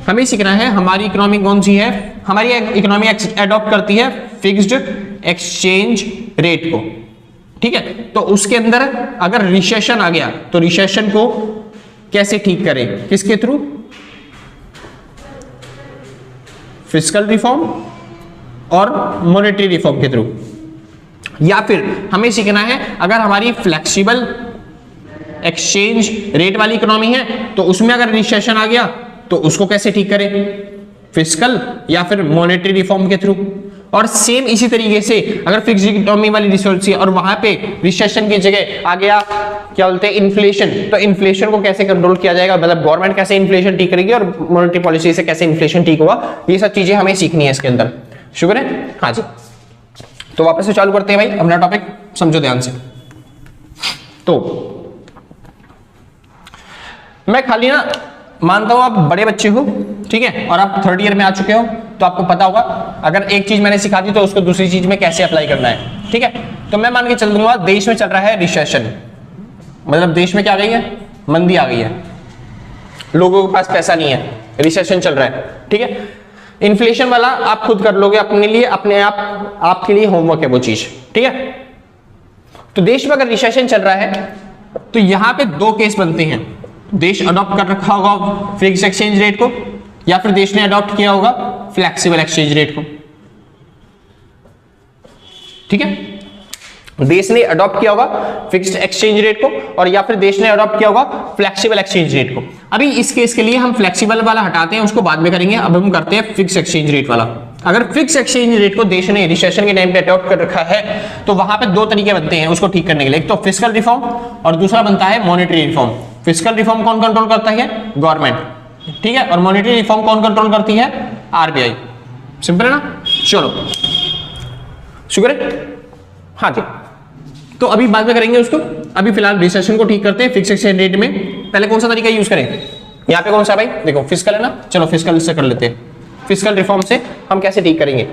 हमें सीखना है हमारी इकोनॉमी कौन सी है? हमारी इकोनॉमी एडॉप्ट करती है फिक्स्ड एक्सचेंज रेट को, ठीक है। तो उसके अंदर अगर रिसेशन आ गया तो रिसेशन को कैसे ठीक करें? किसके थ्रू? फिस्कल रिफॉर्म और मॉनेटरी रिफॉर्म के थ्रू। या फिर हमें सीखना है अगर हमारी फ्लेक्सिबल एक्सचेंज रेट वाली इकोनॉमी है तो उसमें अगर रिसेशन आ गया तो उसको कैसे ठीक करें? फिस्कल या फिर मॉनेटरी रिफॉर्म के थ्रू। और सेम इसी तरीके से अगर फिक्स्ड इकोनॉमी वाली रिसोर्स है और वहां पे रिसेशन की जगह आ गया क्या बोलते हैं? इन्फ्लेशन, तो इन्फ्लेशन को कैसे कंट्रोल किया जाएगा? मतलब गवर्नमेंट कैसे इन्फ्लेशन ठीक करेगी और मॉनेटरी पॉलिसी से कैसे इन्फ्लेशन ठीक होगा? ये सब चीजें हमें सीखनी है इसके अंदर। शुक्र है। हाँ जी, तो वापस से चालू करते हैं भाई अपना टॉपिक, समझो ध्यान से। तो मैं खाली ना मानता हूं आप बड़े बच्चे हो, ठीक है, और आप 3rd ईयर में आ चुके हो, तो आपको पता होगा अगर एक चीज मैंने सिखा दी तो उसको दूसरी चीज में कैसे अप्लाई करना है, ठीक है। तो मैं मान के चल दूंगा देश में चल रहा है रिसेशन, मतलब देश में क्या आ गई है? मंदी आ गई है, लोगों के पास पैसा नहीं है, रिसेशन चल रहा है, ठीक है। इन्फ्लेशन वाला आप खुद कर लोगे अपने लिए, अपने आप, आपके लिए होमवर्क है वो चीज, ठीक है। तो देश में अगर रिसेशन चल रहा है तो यहां पे 2 केस बनते हैं। देश अडॉप्ट कर रखा होगा फिक्स्ड एक्सचेंज रेट को, या फिर देश ने अडॉप्ट किया होगा फ्लेक्सिबल एक्सचेंज रेट को, ठीक है। देश ने अडॉप्ट किया होगा फिक्स्ड एक्सचेंज रेट को, और या फिर देश ने अडॉप्ट किया होगा फ्लेक्सिबल एक्सचेंज रेट को। अभी इस केस के लिए हम फ्लेक्सिबल वाला हटाते हैं, उसको बाद में करेंगे। अब हम करते हैं फिक्स्ड एक्सचेंज रेट वाला। अगर फिक्स एक्सचेंज रेट को देश ने रिसेशन के टाइम पे अडॉप्ट कर रखा है तो वहां पे 2 तरीके बनते हैं उसको ठीक करने के लिए, एक तो फिस्कल रिफॉर्म और दूसरा बनता है मॉनेटरी रिफॉर्म। फिस्कल रिफॉर्म कौन कंट्रोल करता है? गवर्नमेंट, ठीक है। और मॉनेटरी रिफॉर्म कौन कंट्रोल करती है? आरबीआई। सिंपल है ना? चलो, शुक्र है। हाँ जी, तो अभी बाद में करेंगे उसको, अभी फिलहाल रिसेशन को ठीक करते हैं फिक्स एक्सचेंज रेट में। पहले कौन सा तरीका यूज करें? यहाँ पे कौन सा भाई? देखो फिस्कल है ना, चलो फिस्कल से कर लेते हैं। फिस्कल रिफॉर्म से हम कैसे ठीक करेंगे,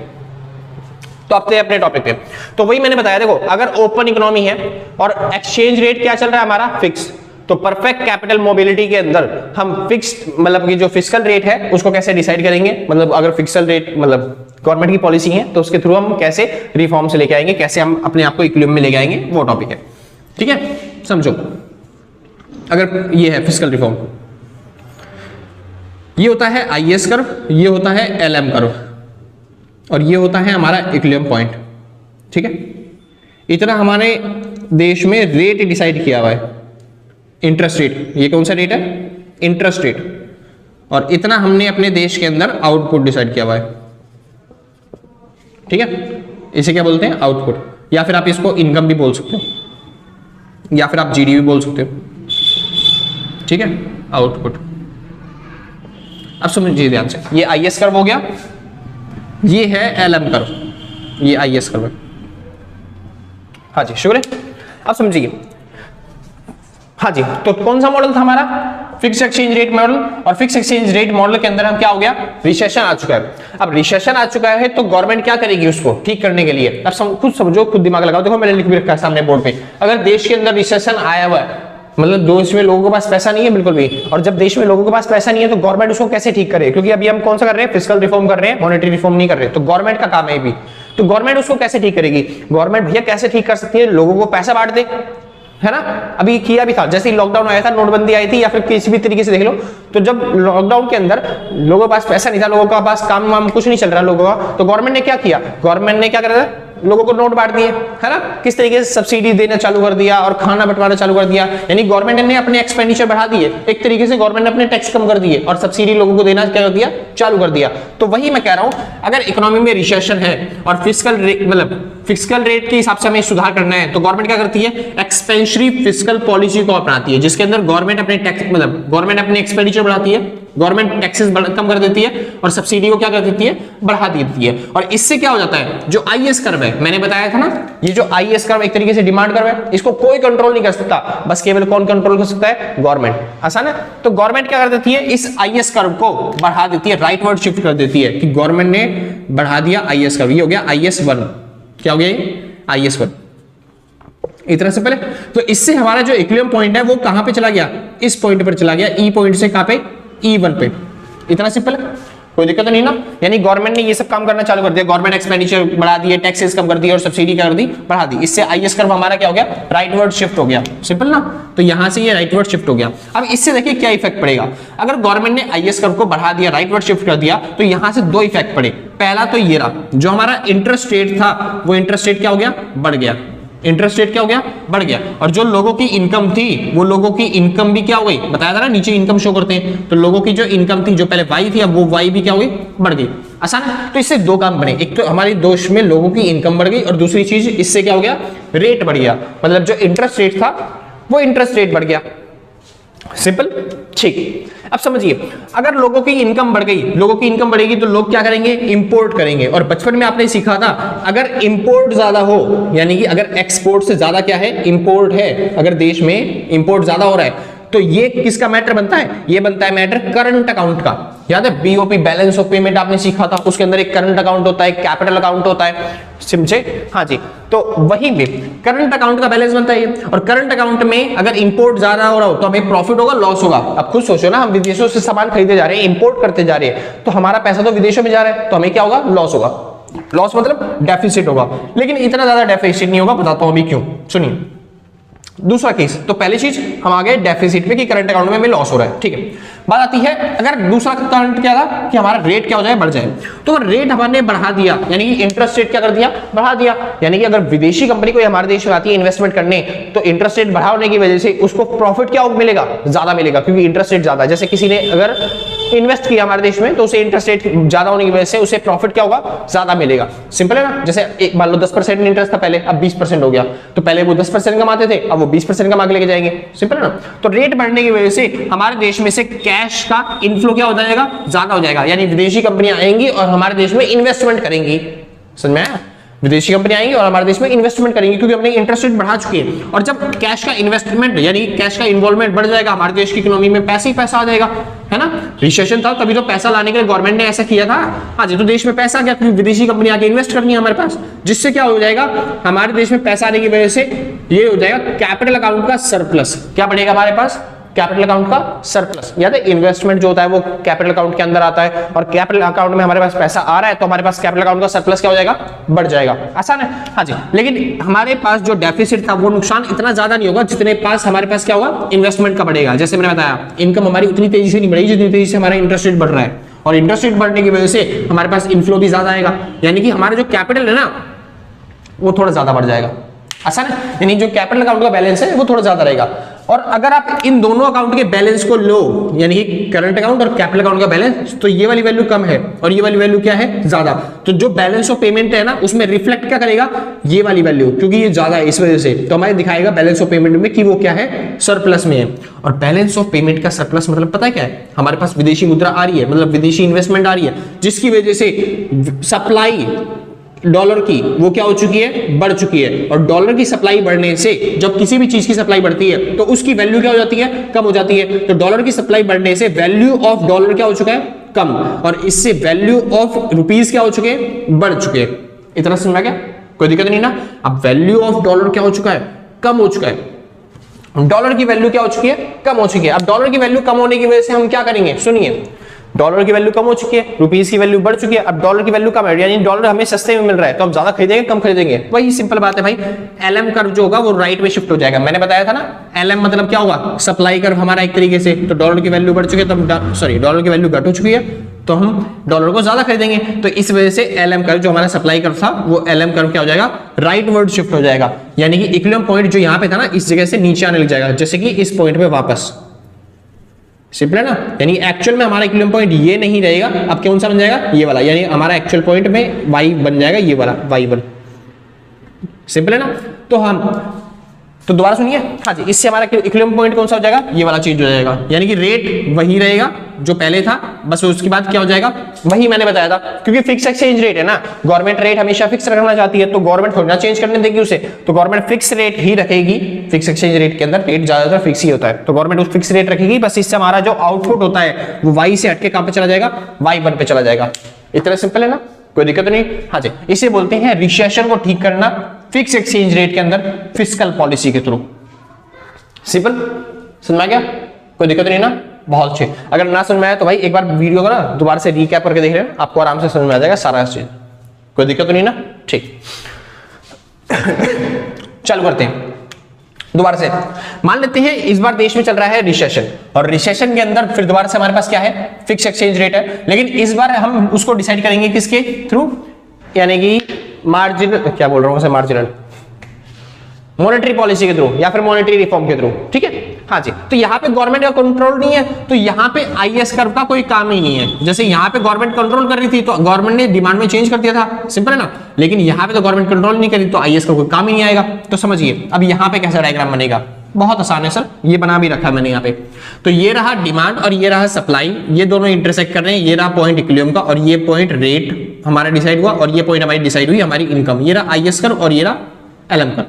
तो अपने टॉपिक पे। तो वही मैंने बताया, देखो अगर ओपन इकोनॉमी है और एक्सचेंज रेट क्या चल रहा है हमारा? फिक्स, तो परफेक्ट कैपिटल मोबिलिटी के अंदर हम फिक्स्ड मतलब कि जो फिस्कल रेट है उसको कैसे डिसाइड करेंगे, मतलब अगर फिस्कल रेट मतलब गवर्नमेंट की पॉलिसी है तो उसके थ्रू हम कैसे रिफॉर्म से लेके आएंगे, कैसे हम अपने आप को इक्विलिब्रियम में लेके आएंगे, वो टॉपिक है, ठीक है। समझो, अगर ये है फिस्कल रिफॉर्म, ये होता है IS कर्व, ये होता है LM कर्व, और ये होता है हमारा इक्विलिब्रियम पॉइंट, ठीक है। इतना हमारे देश में रेट डिसाइड किया हुआ है, इंटरेस्ट रेट, ये कौन सा रेट है, इंटरेस्ट रेट, और इतना हमने अपने देश के अंदर आउटपुट डिसाइड किया हुआ है, ठीक है। इसे क्या बोलते हैं, आउटपुट, या फिर आप इसको इनकम भी बोल सकते हो, या फिर आप GDP बोल सकते हो, ठीक है, आउटपुट। अब समझिए ध्यान से, ये IS कर्व हो गया, ये है LM कर्व, ये IS कर्व है, हाँ जी शुक्र है। अब समझिए, हाँ जी, तो कौन सा मॉडल था हमारा, फिक्स एक्सचेंज रेट मॉडल, और फिक्स एक्सचेंज रेट मॉडल के अंदर हम क्या हो गया, रिसेशन आ चुका है। अब रिसेशन आ चुका है तो गवर्नमेंट क्या करेगी उसको ठीक करने के लिए, अब खुद समझो, खुद दिमाग लगाओ। देखो मैंने लिख भी रखा है सामने बोर्ड पे, अगर देश के अंदर रिसेशन आया हुआ है, मतलब देश में लोगों के पास पैसा नहीं है बिल्कुल भी, और जब देश में लोगों के पास पैसा नहीं है तो गवर्नमेंट उसको कैसे ठीक करे, क्योंकि अभी हम कौन सा कर रहे हैं, फिस्कल रिफॉर्म कर रहे हैं, मॉनेटरी रिफॉर्म नहीं कर रहे, तो गवर्नमेंट का काम है भी, तो गवर्नमेंट उसको कैसे ठीक करेगी, गवर्नमेंट भैया कैसे ठीक कर सकती है, लोगों को पैसा बांट दे, है ना। अभी किया भी था, जैसे ही लॉकडाउन आया था, नोटबंदी आई थी, या फिर किसी भी तरीके से देख लो, तो जब लॉकडाउन के अंदर लोगों के पास पैसा नहीं था, लोगों के पास काम वाम कुछ नहीं चल रहा लोगों का, तो गवर्नमेंट ने क्या किया, गवर्नमेंट ने क्या करा, लोगों को नोट बांट दिए, है ना, किस तरीके से सब्सिडी देना चालू कर दिया और खाना बंटवाना चालू कर दिया, यानी गवर्नमेंट ने अपने एक्सपेंडिचर बढ़ा दिए, एक तरीके से गवर्नमेंट ने अपने टैक्स कम कर दिए और सब्सिडी लोगों को देना क्या कर दिया, चालू कर दिया। तो वही मैं कह रहा हूं, अगर इकोनॉमी में रिसेशन है और फिस्कल रेट, मतलब फिस्कल रेट के हिसाब से हमें सुधार करना है, तो गवर्नमेंट क्या करती है, एक्सपेंशनरी फिस्कल पॉलिसी को अपनाती है, जिसके अंदर गवर्नमेंट अपने टैक्स, मतलब गवर्नमेंट अपने एक्सपेंडिचर बढ़ाती है, गवर्नमेंट टैक्सेस कम कर देती है और सब्सिडी को क्या कर देती है, बढ़ा देती है। और इससे क्या हो जाता है, जो IS कर्व है, मैंने बताया था ना, ये जो IS कर्व एक तरीके से डिमांड कर्व है, इसको कोई कंट्रोल नहीं कर सकता, बस केवल कौन कंट्रोल कर सकता है, गवर्नमेंट, आसान है। तो गवर्नमेंट क्या कर देती है, इस IS कर्व को बढ़ा देती है, राइट वर्ड शिफ्ट कर देती है, कि गवर्नमेंट ने बढ़ा दिया IS कर्व, ये हो गया IS1, क्या हो गया, IS1, इतना सिंपल है। तो इससे हमारा जो इक्विलिब्रियम पॉइंट है वो कहां पे चला गया, इस पॉइंट पर चला गया, E पॉइंट से कहां पे, E1 पे, इतना सिंपल है, कोई दिक्कत तो नहीं ना। यानी गवर्नमेंट ने ये सब काम करना चालू कर दिया, गवर्नमेंट एक्सपेंडिचर बढ़ा दिए, टैक्सेस कम कर दिए और सब्सिडी क्या कर दी, बढ़ा दी, इससे IS कर्व हमारा क्या हो गया, राइटवर्ड शिफ्ट हो गया, सिंपल ना। तो यहां से ये राइटवर्ड शिफ्ट हो गया। अब इससे देखिए क्या इफेक्ट पड़ेगा, अगर गवर्नमेंट ने IS कर्व को बढ़ा दिया, राइटवर्ड शिफ्ट कर दिया, तो यहां से दो इफेक्ट पड़े। पहला तो ये रहा, जो हमारा इंटरेस्ट रेट था वो इंटरेस्ट रेट क्या हो गया, बढ़ गया, इंटरेस्ट रेट क्या हो गया, बढ़ गया, और जो लोगों की इनकम थी वो लोगों की इनकम भी क्या हो गई, बताया था ना नीचे इनकम शो करते हैं, तो लोगों की जो इनकम थी, जो पहले Y थी, अब वो Y भी क्या हो गई, बढ़ गई, आसान है। तो इससे दो काम बने, एक तो हमारे देश में लोगों की इनकम बढ़ गई, और दूसरी चीज इससे क्या हो गया, रेट बढ़ गया, मतलब जो इंटरेस्ट रेट था वो इंटरेस्ट रेट बढ़ गया, सिंपल, ठीक। अब समझिए, अगर लोगों की इनकम बढ़ गई, लोगों की इनकम बढ़ेगी तो लोग क्या करेंगे, इंपोर्ट करेंगे, और बचपन में आपने सीखा था, अगर इंपोर्ट ज्यादा हो, यानी कि अगर एक्सपोर्ट से ज्यादा क्या है, इंपोर्ट है, अगर देश में इंपोर्ट ज्यादा हो रहा है, तो ये किसका मैटर बनता है, ये बनता है मैटर करंट अकाउंट का। याद है BOP, बैलेंस ऑफ पेमेंट आपने सीखा था, उसके अंदर एक करंट अकाउंट होता है, कैपिटल अकाउंट होता है, समझे, हाँ जी। तो वही में करंट अकाउंट का बैलेंस बनता है, और करंट अकाउंट में अगर इंपोर्ट ज्यादा हो रहा हो तो हमें प्रॉफिट होगा, लॉस होगा। अब खुद सोचो ना, हम विदेशों से सामान खरीदे जा रहे हैं, इंपोर्ट करते जा रहे हैं, तो हमारा पैसा तो विदेशों में जा रहा है, तो हमें क्या होगा, लॉस होगा, लॉस मतलब डेफिसिट होगा। लेकिन इतना ज्यादा डेफिसिट नहीं होगा, बताता हूं अभी क्यों, सुनिए। दूसरा केस, तो पहली चीज हम आ गए डेफिसिट पे कि करंट अकाउंट में हमें लॉस हो रहा है, ठीक है। बात आती है, अगर दूसरा करंट क्या था कि हमारा रेट क्या हो जाए, बढ़ जाए, तो अगर रेट हमने बढ़ा दिया, यानी कि इंटरेस्ट रेट क्या कर दिया, बढ़ा दिया, यानी कि अगर विदेशी कंपनी कोई हमारे देश में आती है इन्वेस्टमेंट करने, तो इंटरेस्ट रेट बढ़ा होने की वजह से उसको प्रॉफिट क्या मिलेगा, ज्यादा मिलेगा, क्योंकि इंटरेस्ट रेट ज्यादा है। जैसे किसी ने अगर इन्वेस्ट किया हमारे देश में, तो उसे इंटरेस्ट रेट ज्यादा होने की वजह से उसे प्रॉफिट क्या होगा, ज्यादा मिलेगा, सिंपल है ना। जैसे एक मान लो 10% इंटरेस्ट था पहले, अब 20% हो गया, तो पहले वो 10% कमाते थे, अब वो 20% कमा के लेके जाएंगे, सिंपल है ना। तो रेट बढ़ने की वजह से हमारे देश में से कैश का इनफ्लो क्या हो जाएगा, ज्यादा हो जाएगा, यानी विदेशी कंपनियां आएंगी और हमारे देश में इन्वेस्टमेंट करेंगी, समझ में आया, विदेशी कंपनी आएंगी और हमारे देश में इन्वेस्टमेंट करेंगी, क्योंकि हमने इंटरेस्ट रेट बढ़ा चुके हैं। और जब कैश का इन्वेस्टमेंट यानी कैश का इन्वॉल्वमेंट बढ़ जाएगा, हमारे देश की इकोनॉमी में पैसे ही पैसा आ जाएगा, है ना। रिसेशन था तभी तो पैसा लाने के लिए गवर्नमेंट ने ऐसा किया था, हाँ जी। तो देश में पैसा आ गया, क्योंकि विदेशी कंपनी आके इन्वेस्ट करनी है हमारे पास, जिससे क्या हो जाएगा, हमारे देश में पैसा आने की वजह से ये हो जाएगा कैपिटल अकाउंट का सरप्लस। क्या बढ़ेगा हमारे पास, कैपिटल अकाउंट का सरप्लस। याद है इन्वेस्टमेंट जो होता है वो कैपिटल अकाउंट के अंदर आता है, और कैपिटल अकाउंट में हमारे पास पैसा आ रहा है तो हमारे पास कैपिटल अकाउंट का सरप्लस क्या हो जाएगा, बढ़ जाएगा। आसान है, हाँ जी। लेकिन हमारे पास जो डेफिसिट था वो नुकसान इतना ज्यादा नहीं होगा जितने पास हमारे पास क्या होगा, इन्वेस्टमेंट का बढ़ेगा। जैसे मैंने बताया इनकम हमारी उतनी तेजी से नहीं बढ़ेगी जितनी तेजी से हमारा इंटरेस्ट रेट बढ़ रहा है, और इंटरेस्ट रेट बढ़ने की वजह से हमारे पास इनफ्लो भी ज्यादा आएगा, यानी कि हमारा जो कैपिटल है ना वो थोड़ा ज्यादा बढ़ जाएगा। आसान है, यानी जो कैपिटल अकाउंट का बैलेंस है वो थोड़ा ज्यादा रहेगा। और अगर आप इन दोनों अकाउंट के बैलेंस को लो, यानी कि करंट अकाउंट और कैपिटल अकाउंट का बैलेंस, तो ये वाली वैल्यू कम है और ये वाली वैल्यू क्या है, ज्यादा। तो जो बैलेंस ऑफ पेमेंट है ना उसमें रिफ्लेक्ट क्या करेगा, ये वाली वैल्यू, क्योंकि ये ज्यादा है इस वजह से, तो हमें दिखाएगा बैलेंस ऑफ पेमेंट में कि वो क्या है, सरप्लस में है। और बैलेंस ऑफ पेमेंट का सरप्लस मतलब पता है क्या है, हमारे पास विदेशी मुद्रा आ रही है, मतलब विदेशी इन्वेस्टमेंट आ रही है, जिसकी वजह से सप्लाई डॉलर की वो क्या हो चुकी है, बढ़ चुकी है। और डॉलर की सप्लाई बढ़ने से, जब किसी भी चीज की सप्लाई बढ़ती है तो उसकी वैल्यू क्या हो जाती है, कम हो जाती है। तो डॉलर की सप्लाई बढ़ने से वैल्यू ऑफ डॉलर क्या हो चुका है, कम, और इससे वैल्यू ऑफ रुपीज क्या हो चुके हैं, बढ़ चुके हैं। इतना समझ में क्या, कोई दिक्कत नहीं ना। अब वैल्यू ऑफ डॉलर क्या हो चुका है, कम हो चुका है। डॉलर की वैल्यू क्या हो चुकी है, कम हो चुकी है। अब डॉलर की वैल्यू कम होने की वजह से हम क्या करेंगे, सुनिए, डॉलर की वैल्यू कम हो चुकी है, रुपीस की वैल्यू बढ़ चुकी है। अब डॉलर की वैल्यू कम है, यानी डॉलर हमें सस्ते में मिल रहा है, तो हम ज्यादा खरीदेंगे कम खरीदेंगे, वही सिंपल बात है भाई। एलएम कर्व जो होगा वो राइट में शिफ्ट हो जाएगा। मैंने बताया था ना, एलएम मतलब क्या होगा, सप्लाई कर्व हमारा एक तरीके से। तो डॉलर की वैल्यू बढ़ चुकी है तो हम डॉलर की वैल्यू घट हो चुकी है तो हम डॉलर को ज्यादा खरीदेंगे। तो इस वजह से एलएम कर्व जो हमारा सप्लाई कर्व था वो एलएम कर्व क्या हो जाएगा, राइट वर्ड शिफ्ट हो जाएगा। यानी कि इक्विलिब्रियम पॉइंट जो यहाँ पे था ना इस जगह से नीचे आने लग जाएगा, जैसे कि इस पॉइंट पे वापस। सिंपल है ना, यानी एक्चुअल में हमारा इक्विलिब्रियम पॉइंट ये नहीं रहेगा, अब कौन सा बन जाएगा, ये वाला, यानी हमारा एक्चुअल पॉइंट में y बन जाएगा ये वाला y1। सिंपल है ना। तो दोबारा सुनिए, हाँ जी, इससे हमारा इक्विलिब्रियम पॉइंट कौन सा हो जाएगा, ये वाला चेंज हो जाएगा। यानी कि रेट वही रहेगा जो पहले था, बस उसके बाद क्या हो जाएगा, वही मैंने बताया था, क्योंकि फिक्स एक्सचेंज रेट है ना, गवर्नमेंट रेट हमेशा फिक्स रखना चाहती है, तो गवर्नमेंट थोड़ी ना चेंज करने देगी उसे, तो गवर्नमेंट फिक्स रेट ही रखेगी। फिक्स एक्सचेंज रेट के अंदर रेट ज्यादातर फिक्स ही होता है, तो गवर्नमेंट उस फिक्स रेट रखेगी, बस इससे हमारा जो आउटपुट होता है वो y से हटके कहां पे चला जाएगा, y1 पे चला जाएगा। इतना सिंपल है ना, कोई दिक्कत नहीं। हाँ जी, इसे बोलते हैं रिसेशन को ठीक करना फिक्स एक्सचेंज रेट के अंदर फिस्कल पॉलिसी के थ्रू। सिंपल, समझ में आ गया, कोई दिक्कत नहीं ना, बहुत अच्छे। अगर ना समझ में आया तो भाई एक बार वीडियो को ना दोबारा से रिकैप करके देख लेना, आपको आराम से समझ में आ जाएगा सारा चीज, कोई दिक्कत तो नहीं ना, ठीक। चालू करते हैं दोबारा से। मान लेते हैं इस बार देश में चल रहा है रिसेशन, और रिसेशन के अंदर फिर दोबारा से हमारे पास क्या है, फिक्स एक्सचेंज रेट है, लेकिन इस बार हम उसको डिसाइड करेंगे किसके थ्रू, यानी कि मार्जिनल, क्या बोल रहा हूं उसे, मार्जिनल मॉनेटरी पॉलिसी के थ्रू या फिर मॉनेटरी रिफॉर्म के थ्रू, ठीक है। हाँ जी, तो यहाँ पे गवर्नमेंट का कंट्रोल नहीं है, तो यहाँ पे आईएस कर्व का कोई काम ही नहीं है। जैसे यहाँ पे गवर्नमेंट कंट्रोल कर रही थी तो गवर्नमेंट ने डिमांड में चेंज कर दिया था, सिंपल है ना, लेकिन यहाँ पे तो गवर्नमेंट कंट्रोल नहीं करी तो आईएस का कोई काम ही नहीं आएगा। तो समझिए अब यहाँ पे कैसा डायग्राम बनेगा, बहुत आसान है सर, ये बना भी रखा है मैंने यहाँ पे। तो ये रहा डिमांड और ये रहा सप्लाई, ये दोनों इंटरसेक्ट कर रहे हैं, ये रहा पॉइंट इक्विलिब्रियम का, और ये पॉइंट रेट हमारा डिसाइड हुआ, और ये पॉइंट हमारी डिसाइड हुई हमारी इनकम। ये रहा आईएस कर्व और ये रहा एलएम कर्व।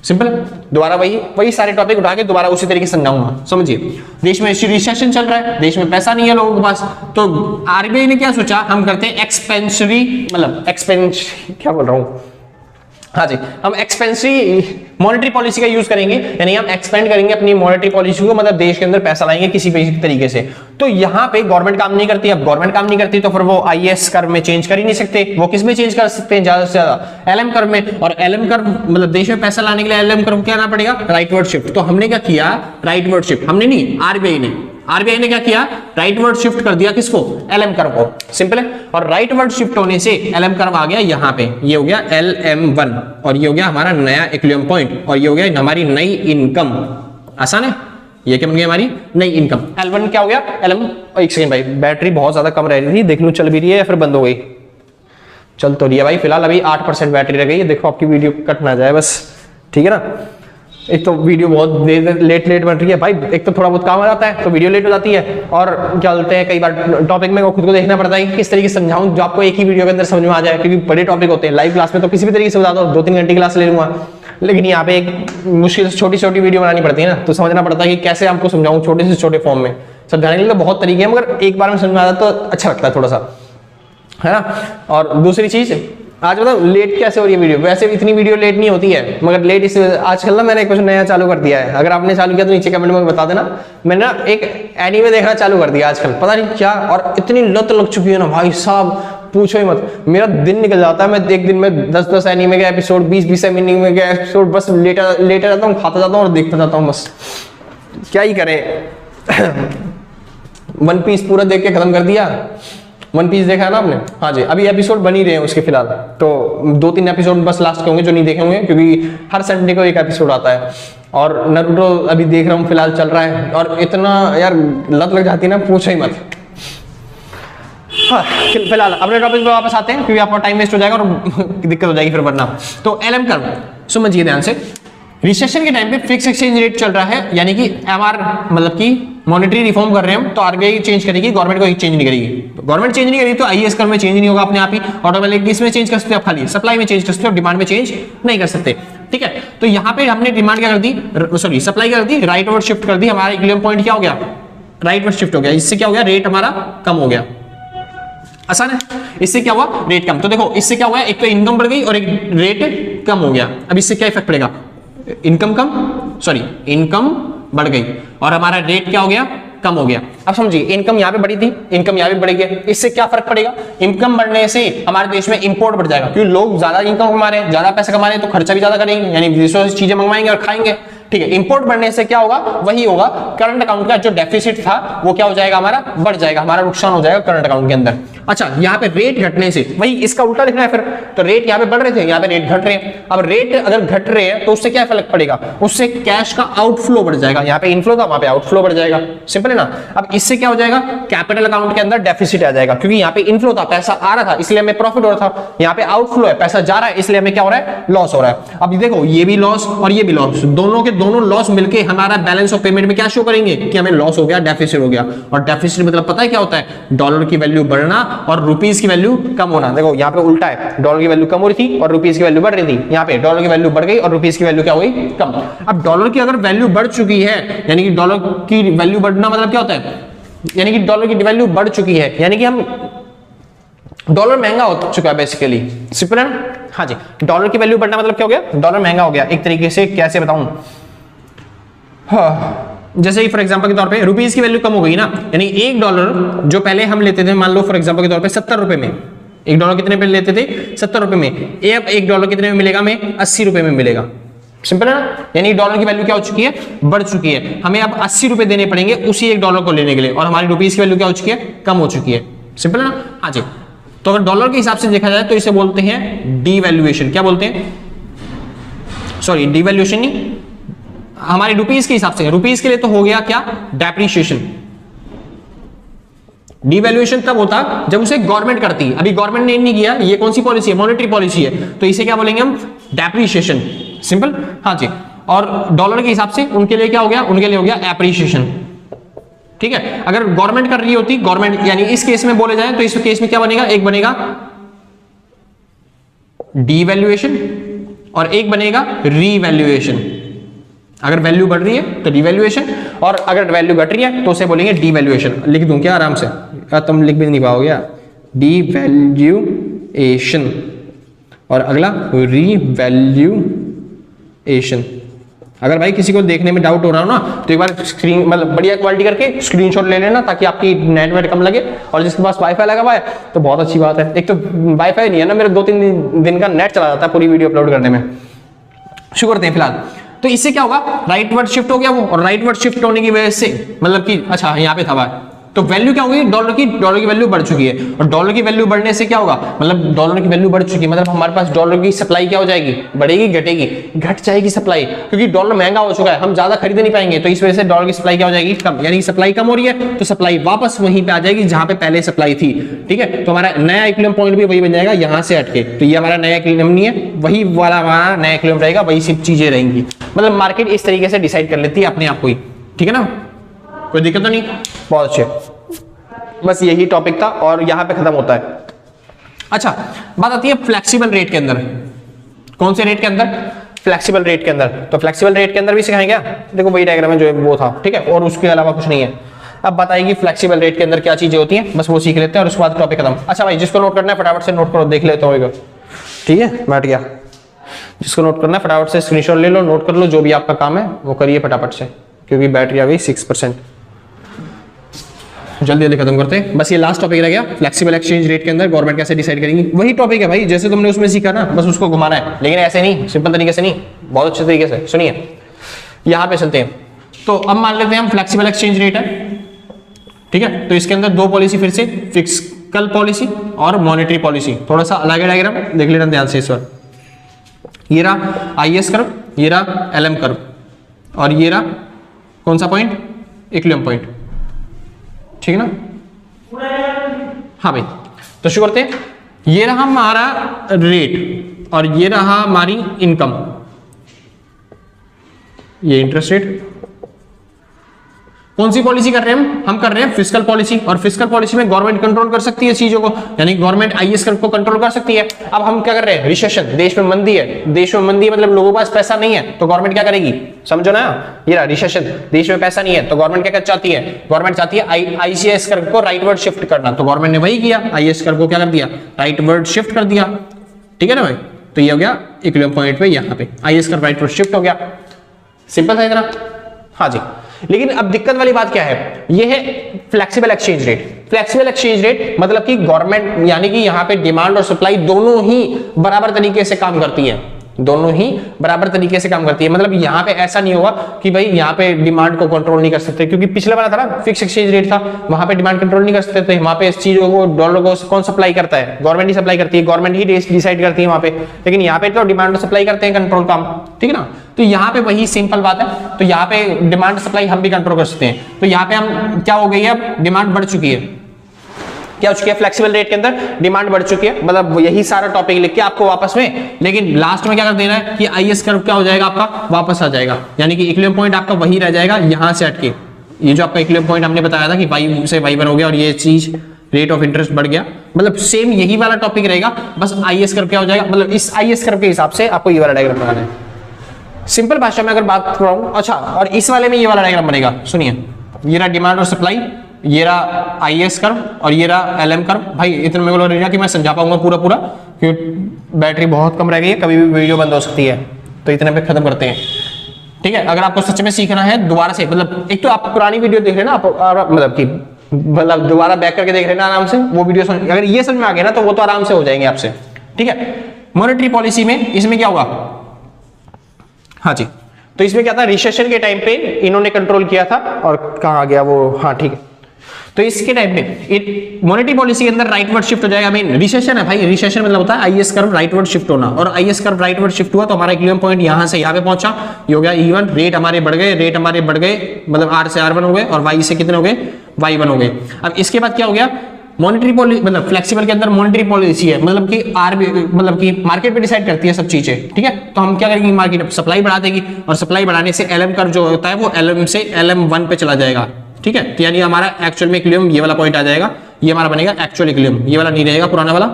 सिंपल है, दोबारा वही सारे टॉपिक उठा के दोबारा उसी तरीके से समझाऊंगा। समझिए, देश में रिसेशन चल रहा है, देश में पैसा नहीं है लोगों के पास, तो आरबीआई ने क्या सोचा, हम करते हैं एक्सपेंसरी, मतलब क्या बोल रहा हूं, हाँ जी, हम एक्सपेंसरी मॉनेटरी पॉलिसी का यूज करेंगे, यानी हम एक्सपेंड करेंगे अपनी मॉनेटरी पॉलिसी को, मतलब देश के अंदर पैसा लाएंगे किसी भी तरीके से। तो यहाँ पे गवर्नमेंट काम नहीं करती, अब गवर्नमेंट काम नहीं करती तो फिर वो आईएस कर्व में चेंज कर ही नहीं सकते, वो किस में चेंज कर सकते हैं ज्यादा से ज्यादा, एलएम कर्व में। और एलएम कर्व मतलब देश में पैसा लाने के लिए एलएम कर्व क्या करना पड़ेगा, राइटवर्ड शिफ्ट। तो हमने क्या किया, राइटवर्ड शिफ्ट, हमने नहीं, आरबीआई ने क्या किया, राइटवर्ड शिफ्ट कर दिया किसको, एलएम कर्व को। सिंपल है, और राइटवर्ड शिफ्ट होने से एलएम कर्व आ गया यहाँ पे, ये हो गया LM1, और ये हो गया हमारा नया इक्विलिब्रियम पॉइंट, और ये हो गया हमारी नई इनकम। आसान है, ये क्या बन गई हमारी नई इनकम। L1 क्या हो गया, LM, एक सेकंड भाई, बैटरी बहुत ज्यादा कम रह रही थी, देख लूं चल भी रही है या फिर बंद हो गई। चल तो रही है भाई, फिलहाल अभी 8% बैटरी रह गई है, देखो आपकी वीडियो कट ना जाए बस, ठीक है ना। एक तो वीडियो बहुत लेट बन रही है भाई, एक तो थोड़ा बहुत काम आ जाता है तो वीडियो लेट हो जाती है, और क्या बोलते हैं कई बार टॉपिक में खुद को देखना पड़ता है कि किस तरीके से समझाऊं जो आपको एक ही वीडियो के अंदर समझ में आ जाए, क्योंकि बड़े टॉपिक होते हैं। लाइव क्लास में तो किसी भी तरीके से बता दो, 2-3 घंटे क्लास ले लूंगा, लेकिन यहाँ पे एक मुश्किल से छोटी वीडियो बनानी पड़ती है ना, तो समझना पड़ता है कि कैसे आपको समझाऊं छोटे से छोटे फॉर्म में। समझाने के लिए तो बहुत तरीके हैं, मगर एक बार में समझ में आता तो अच्छा लगता है थोड़ा सा, है ना। और दूसरी चीज आज बताओ लेट कैसे हो रही है वीडियो, वैसे भी इतनी वीडियो लेट नहीं होती है, मगर लेट इस आजकल ना मैंने कुछ नया चालू कर दिया है। अगर आपने चालू किया तो नीचे कमेंट में बता देना। मैंने ना एक एनीमे देखना चालू कर दिया आजकल, पता नहीं क्या, और इतनी लत लग चुकी है ना भाई साहब, पूछो ही मत। मेरा दिन निकल जाता है, मैं एक दिन में 10-10 एनीमे के एपिसोड, 20-20 एनीमे के एपिसोड बस लेटा जाता हूँ, खाता जाता हूँ और देखता जाता हूँ, बस क्या ही करें। वन पीस पूरा देख के खत्म कर दिया। वन पीस देखा है ना आपने? हाँ जी, अभी एपिसोड बन ही रहे हैं उसके फिलहाल, तो 2-3 एपिसोड बस लास्ट के होंगे जो नहीं देखे होंगे, क्योंकि हर संडे को एक एपिसोड आता है। और नारुतो अभी देख रहा हूँ, फिलहाल चल रहा है, और इतना यार लत लग जाती है ना, पूछो ही मत। हाँ, फिलहाल अपने टॉपिक पे वापस आते हैं, क्योंकि आपका टाइम वेस्ट हो जाएगा और दिक्कत हो जाएगी फिर वरना। तो एलएम कर्व समझिए ध्यान से। रिसेशन के टाइम पे फिक्स एक्सचेंज रेट चल रहा है, यानी कि एमआर मतलब कि मॉनेटरी रिफॉर्म कर रहे हैं हम, तो आरबीआई चेंज करेगी, गवर्नमेंट को चेंज नहीं करेगी। गवर्नमेंट चेंज नहीं करेगी तो आईएएस कर्व में चेंज नहीं होगा अपने आप ही, ऑटोमेटिकली इसमें चेंज कर सकते हो, खाली सप्लाई में चेंज कर सकते हो, डिमांड में चेंज नहीं कर सकते। ठीक है, तो यहाँ पे हमने डिमांड क्या कर दी, सॉरी सप्लाई कर दी, राइट वर्ड शिफ्ट कर दी, हमारा इक्विलिब्रियम पॉइंट क्या हो गया, राइट वर्ड शिफ्ट हो गया। इससे क्या हो गया, रेट हमारा कम हो गया। आसान है, इससे क्या हुआ, रेट कम। तो देखो इससे क्या हुआ, एक तो इनकम बढ़ गई और एक रेट कम हो गया। अब इससे क्या इफेक्ट पड़ेगा, इनकम कम, सॉरी इनकम बढ़ गई और हमारा रेट क्या हो गया, कम हो गया। अब समझिए, इनकम यहाँ पे बढ़ी थी, इनकम यहाँ पे बढ़ेगी, इससे क्या फर्क पड़ेगा, इनकम बढ़ने से हमारे देश में इंपोर्ट बढ़ जाएगा, क्योंकि लोग ज्यादा इनकम कमा रहे हैं, ज्यादा पैसे कमा रहे हैं, तो खर्चा भी ज्यादा करेंगे, यानी विदेशों से चीजें मंगवाएंगे और खाएंगे। ठीक है, इंपोर्ट बढ़ने से क्या होगा, वही होगा, करंट अकाउंट का जो डेफिसिट था वो क्या हो जाएगा, हमारा बढ़ जाएगा, हमारा नुकसान हो जाएगा करंट अकाउंट के अंदर। अच्छा, यहाँ पे रेट घटने से, वही इसका उल्टा लिखना है फिर, तो रेट यहाँ पे बढ़ रहे थे, यहाँ पे रेट घट रहे हैं। अब रेट अगर घट रहे हैं तो उससे क्या फर्क पड़ेगा, उससे कैश का आउटफ्लो बढ़ जाएगा, यहाँ पे इनफ्लो था वहां पे आउटफ्लो बढ़ जाएगा, सिंपल है ना। अब इससे क्या हो जाएगा, कैपिटल अकाउंट के अंदर डेफिसिट आ जाएगा, क्योंकि यहाँ पे इनफ्लो था, पैसा आ रहा था इसलिए हमें प्रॉफिट हो रहा था, यहाँ पे आउटफ्लो है, पैसा जा रहा है इसलिए हमें क्या हो रहा है, लॉस हो रहा है। अब देखो ये भी लॉस और ये भी लॉस, दोनों के दोनों लॉस मिलकर हमारा बैलेंस ऑफ पेमेंट में क्या शो करेंगे कि हमें लॉस हो गया, डेफिसिट हो गया। और डेफिसिट मतलब पता है क्या होता है, डॉलर की वैल्यू बढ़ना और रुपीस की वैल्यू कम होना। देखो यहाँ पे उल्टा है, डॉलर की वैल्यू कम हो रही थी और रुपीस की वैल्यू बढ़ रही थी, यहाँ पे डॉलर की वैल्यू बढ़ गई और रुपीस की वैल्यू क्या हो गई, कम। अब डॉलर की अगर वैल्यू बढ़ चुकी है, यानी कि डॉलर की वैल्यू बढ़ना मतलब क्या होता है, यानी कि डॉलर की वैल्यू बढ़ चुकी है, यानी कि हम डॉलर महंगा हो चुका है बेसिकली, सिंपल है ना। हाँ जी, डॉलर की वैल्यू बढ़ना मतलब क्या हो गया, डॉलर महंगा हो गया। एक तरीके से कैसे बताऊं, जैसे फॉर एग्जांपल के तौर पे रुपीस की वैल्यू कम हो गई ना, यानी $1 जो पहले हम लेते थे, मान लो फॉर एग्जांपल के तौर पे 70 रुपए में, $1 कितने पे लेते थे, 70 रुपए में, अब $1 कितने में मिलेगा, हमें 80 रुपए में मिलेगा, सिंपल है ना। यानी डॉलर की वैल्यू क्या हो चुकी है, बढ़ चुकी है, हमें अब 80 रुपए देने पड़ेंगे उसी $1 को लेने के लिए, और हमारी रुपीस की वैल्यू क्या हो चुकी है, कम हो चुकी है, सिंपल है ना। हाँ जी, तो अगर डॉलर के हिसाब से देखा जाए तो इसे बोलते हैं डीवैल्यूएशन। क्या बोलते हैं, सॉरी डीवैल्यूएशन नहीं, हमारे रुपीस के हिसाब से, रुपीस के लिए तो हो गया क्या, डेप्रिसिएशन। डीवैल्यूएशन तब होता जब उसे गवर्नमेंट करती, अभी गवर्नमेंट ने नहीं किया, ये कौन सी पॉलिसी है, मॉनेटरी पॉलिसी है, तो इसे क्या बोलेंगे हम, डेप्रिसिएशन, सिंपल। हाँ जी, और डॉलर के हिसाब से उनके लिए क्या हो गया, उनके लिए हो गया एप्रिसिएशन। ठीक है, अगर गवर्नमेंट कर रही होती, गवर्नमेंट यानी इस केस में बोले जाए तो इस केस में क्या बनेगा, एक बनेगा डीवैल्यूएशन और एक बनेगा रीवैल्यूएशन। अगर वैल्यू बढ़ रही है तो डिवैल्यूएशन, और अगर वैल्यू घट रही है तो उसे बोलेंगे डीवैल्यूएशन। लिख दूं क्या आराम से, तुम लिख भी नहीं पाओगे, डीवैल्यूएशन और अगला रीवैल्यूएशन। अगर भाई किसी को देखने में डाउट हो रहा हो ना, तो एक बार स्क्रीन मतलब बढ़िया क्वालिटी करके स्क्रीनशॉट ले लेना, ताकि आपकी नेट वेट कम लगे। और जिसके पास वाईफाई लगा हुआ है तो बहुत अच्छी बात है, एक तो वाईफाई नहीं है ना, मेरे 2-3 दिन का नेट चला जाता है पूरी वीडियो अपलोड करने में, शुक्र करते हैं फिलहाल। तो इससे क्या होगा, राइट वर्ड शिफ्ट हो गया वो, और राइट वर्ड शिफ्ट होने की वजह से मतलब कि अच्छा यहाँ पे था, तो वैल्यू क्या होगी, डॉलर की वैल्यू बढ़ चुकी है, और डॉलर की वैल्यू बढ़ने से क्या होगा, मतलब डॉलर की वैल्यू बढ़ चुकी है मतलब हमारे पास डॉलर की सप्लाई क्या हो जाएगी, बढ़ेगी घटेगी, घट जाएगी सप्लाई, क्योंकि डॉलर महंगा हो चुका है, हम ज्यादा खरीद नहीं पाएंगे, तो इस वजह से डॉलर की सप्लाई क्या हो जाएगी, कम। यानी सप्लाई कम हो रही है तो सप्लाई वापस वहीं पे आ जाएगी जहां पे पहले सप्लाई थी। ठीक है, तो हमारा नया इक्विलिब्रियम पॉइंट भी वही बन जाएगा, यहां से हटके, तो ये हमारा नया इक्विलिब्रियम नहीं है, वही वाला हमारा नया इक्विलिब्रियम रहेगा, वही सब चीजें रहेंगी। मतलब मार्केट इस तरीके से डिसाइड कर लेती है अपने आप को ही, ठीक है ना, कोई दिक्कत तो नहीं, बहुत अच्छे। बस यही टॉपिक था और यहां पे खत्म होता है। अच्छा, बात आती है फ्लेक्सिबल रेट के अंदर। कौन से रेट के अंदर, फ्लेक्सिबल रेट के अंदर। तो फ्लेक्सिबल रेट के अंदर भी सिखाएंगे क्या, देखो वही डायग्राम है जो वो था, ठीक है, और उसके अलावा कुछ नहीं है। अब बताएगी फ्लेक्सिबल रेट के अंदर क्या चीजें होती हैं, बस वो सीख लेते हैं और उसके बाद टॉपिक खत्म। अच्छा भाई, जिसको नोट करना है फटाफट से नोट करो, देख लेते हो। ठीक है, बैठ गया। जिसको नोट करना है फटाफट से स्क्रीनशॉट ले लो, नोट कर लो, जो भी आपका काम है वो करिए फटाफट से, क्योंकि बैटरी आ गई 6%। जल्दी जल्दी खत्म करते हैं। बस ये लास्ट टॉपिक रह गया, फ्लेक्सिबल एक्सचेंज रेट के अंदर गवर्नमेंट कैसे डिसाइड करेंगी। वही टॉपिक है भाई जैसे तुमने उसमें सीखा ना, बस उसको घुमाना है, लेकिन ऐसे नहीं, सिंपल तरीके से नहीं, बहुत अच्छे तरीके से। सुनिए, यहां पे चलते हैं। तो अब मान लेते हैं हम फ्लेक्सिबल एक्सचेंज रेट है, ठीक है। तो इसके अंदर दो पॉलिसी फिर से, फिस्कल पॉलिसी और मॉनेटरी पॉलिसी। थोड़ा सा अलग है डायग्राम, देख लेना ध्यान से इस बार। ये रहा आईएस कर्व, ये रहा एलएम कर्व, और ये रहा कौन सा पॉइंट, इक्विलिब्रियम पॉइंट, ठीक है ना। हाँ भाई, तो शुरू करते हैं। ये रहा हमारा रेट और ये रहा हमारी इनकम, ये इंटरेस्ट रेट। कौन सी पॉलिसी कर रहे हैं हम कर रहे हैं फिस्कल पॉलिसी, और फिस्कल पॉलिसी में गवर्नमेंट कंट्रोल कर सकती है चीजों को, यानी गवर्नमेंट आईएस कर्व को कंट्रोल कर सकती है। अब हम क्या कर रहे हैं, रिसेशन, देश में मंदी है, देश में मंदी है मतलब लोगों के पास पैसा नहीं है, तो गवर्नमेंट क्या करेगी, समझो ना। ये रहा रिसेशन, देश में पैसा नहीं है तो गवर्नमेंट क्या चाहती है, गवर्नमेंट चाहती है आईसीएस कर्व को राइटवर्ड शिफ्ट करना, तो गवर्नमेंट ने वही किया, आईएस कर्व को क्या कर दिया, राइटवर्ड शिफ्ट कर दिया, ठीक है ना भाई। तो ये हो गया इक्विलिब्रियम पॉइंट पे, यहाँ पे आईएस कर्व राइटवर्ड शिफ्ट हो गया, सिंपल था इतना। हाँ जी, लेकिन अब दिक्कत वाली बात क्या है, ये है flexible exchange rate. Flexible exchange rate मतलब कि गवर्नमेंट, यानी कि यहां पे डिमांड और सप्लाई दोनों ही बराबर तरीके से काम करती है, दोनों ही बराबर तरीके से काम करती है। मतलब यहां पे ऐसा नहीं होगा कि भाई यहां पे डिमांड को कंट्रोल नहीं कर सकते, क्योंकि पिछले वाला था ना फिक्स एक्सचेंज रेट था, वहां पे डिमांड कंट्रोल नहीं कर सकते थे। वहां पे इस चीजों को, डॉलर को कौन सप्लाई करता है, गवर्नमेंट ही सप्लाई करती है, गवर्नमेंट ही डिसाइड करती है वहां पे। लेकिन यहाँ पे तो डिमांड और सप्लाई करते हैं कंट्रोल काम, ठीक है ना। तो यहाँ पे वही सिंपल बात है, तो यहाँ पे डिमांड सप्लाई हम भी कंट्रोल कर सकते हैं। तो यहाँ पे हम क्या हो गई है, अब डिमांड बढ़ चुकी है, क्या हो चुकी है, फ्लेक्सिबल रेट के अंदर डिमांड बढ़ चुकी है। मतलब यही सारा टॉपिक लिख के आपको वापस में, लेकिन लास्ट में क्या कर देना है कि आईएस कर्व क्या हो जाएगा आपका, वापस आ जाएगा, यानी कि इक्विलिब्रियम पॉइंट आपका वही रह जाएगा यहां से हटके। ये जो आपका इक्विलिब्रियम पॉइंट हमने बताया था कि वाई से वाई वन हो गया और ये चीज रेट ऑफ इंटरेस्ट बढ़ गया, मतलब सेम यही वाला टॉपिक रहेगा, बस आईएस कर्व क्या हो जाएगा, मतलब इस आईएस कर्व के हिसाब से आपको ये वाला डायग्राम बनाना है। सिंपल भाषा में अगर बात कराऊं, अच्छा, और इस वाले में ये वाला डायग्राम बनेगा, सुनिए। ये रहा डिमांड और सप्लाई, ये रहा आईएस कर्व और ये रहा एलएम कर्व। भाई इतना मेरे को लग रहा है कि मैं समझा पाऊंगा पूरा पूरा, क्योंकि बैटरी बहुत कम रह गई है, कभी भी वीडियो बंद हो सकती है, तो इतने पे खत्म करते हैं, ठीक है। अगर आपको सच में सीखना है दोबारा से, मतलब एक तो आप पुरानी वीडियो देख रहे ना, आप मतलब कि मतलब दोबारा बैक करके देख रहे ना आराम से, वो वीडियो समझ, अगर ये समझ में आ गया ना तो वो तो आराम से हो जाएंगे आपसे, ठीक है। मॉनेटरी पॉलिसी में इसमें क्या होगा, हाँ जी, तो इसमें क्या था, रिसेशन के टाइम पे इन्होंने कंट्रोल किया था, और कहां आ गया वो, हाँ ठीक है। तो इसके टाइम पे मॉनेटरी पॉलिसी के अंदर राइटवर्ड शिफ्ट हो जाएगा। मेन रिसेशन है भाई, रिसेशन मतलब होता है आईएस कर्व राइटवर्ड शिफ्ट होना, और आईएस कर्व राइटवर्ड शिफ्ट हुआ तो हमारा इक्विलिब्रियम पॉइंट यहां से यहां पे पहुंचा, ये हो गया E1, रेट हमारे बढ़ गए, रेट हमारे बढ़ गए, मतलब R से R1 हो गए, और Y से कितने हो गए, Y1 हो गए। अब इसके बाद क्या हो गया, मॉनेटरी पॉलिसी, मतलब फ्लेक्सिबल के अंदर मॉनेटरी पॉलिसी है, मतलब कि मतलब कि मार्केट पे डिसाइड करती है सब चीजें, ठीक है। तो हम क्या करेंगे, मार्केट सप्लाई बढ़ा देगी, और सप्लाई बढ़ाने से एलएम कर्व जो होता है वो एलएम से LM1 पे चला जाएगा, ठीक है। तो यानी हमारा एक्चुअल में इक्विलिब्रियम ये वाला पॉइंट आ जाएगा, ये हमारा बनेगा एक्चुअल इक्विलिब्रियम, ये वाला नहीं रहेगा पुराना वाला,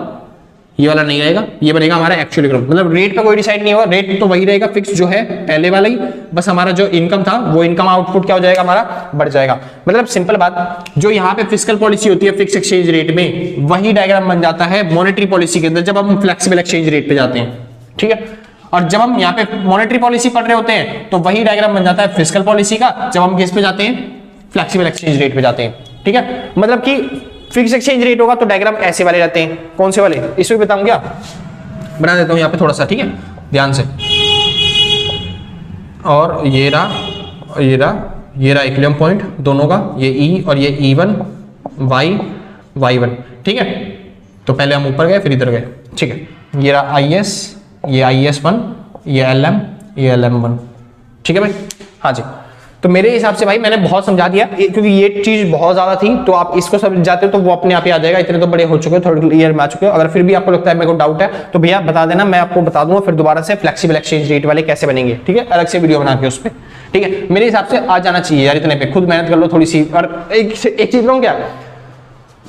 ये वाला नहीं रहेगा, ये बनेगा हमारा एक्चुअल इक्विलिब्रियम। मतलब रेट पे कोई डिसाइड नहीं होगा, रेट तो वही रहेगा फिक्स जो है पहले वाला ही, बस हमारा जो इनकम था वो इनकम आउटपुट क्या हो जाएगा, हमारा बढ़ जाएगा। मतलब सिंपल बात, जो यहाँ पे फिस्कल पॉलिसी होती है फिक्स एक्सचेंज रेट में, वही डायग्राम बन जाता है मॉनेटरी पॉलिसी के अंदर जब हम फ्लेक्सिबल एक्सचेंज रेट पे जाते हैं, ठीक है। और जब हम यहाँ पे मॉनेटरी पॉलिसी पढ़ रहे होते हैं तो वही डायग्राम बन जाता है फिस्कल पॉलिसी का, जब हम किस पे जाते हैं, फ्लेक्सिबल एक्सचेंज रेट पे जाते हैं, ठीक है। मतलब कि फिक्स एक्सचेंज रेट होगा तो डायग्राम ऐसे वाले रहते हैं, कौन से वाले, इसमें बताऊं क्या, बना देता हूं यहाँ पे थोड़ा सा, ठीक है, ध्यान से। और ये रहा, ये रहा, ये रहा इक्विलिब्रियम पॉइंट दोनों का, ये E और ये E1, Y1, ठीक है। तो पहले हम ऊपर गए फिर इधर गए, ठीक है। ये रहा IS, ये IS1, ये LM, ये LM1, ठीक है भाई, हाँ जी। तो मेरे हिसाब से भाई मैंने बहुत समझा दिया, क्योंकि ये चीज बहुत ज्यादा थी, तो आप इसको समझ जाते हो तो वो अपने आप ही आ जाएगा, इतने तो बड़े हो चुके हो, थर्ड ईयर में आ चुके हो। अगर फिर भी आपको लगता है मेरे को डाउट है तो भैया बता देना, मैं आपको बता दूंगा फिर दोबारा से फ्लेक्सिबल एक्सचेंज रेट वाले कैसे बनेंगे, ठीक है, अलग से वीडियो बना के उस पर, ठीक है। मेरे हिसाब से आ जाना चाहिए यार, इतने पे खुद मेहनत कर लो थोड़ी सी। और एक चीज कहूं क्या,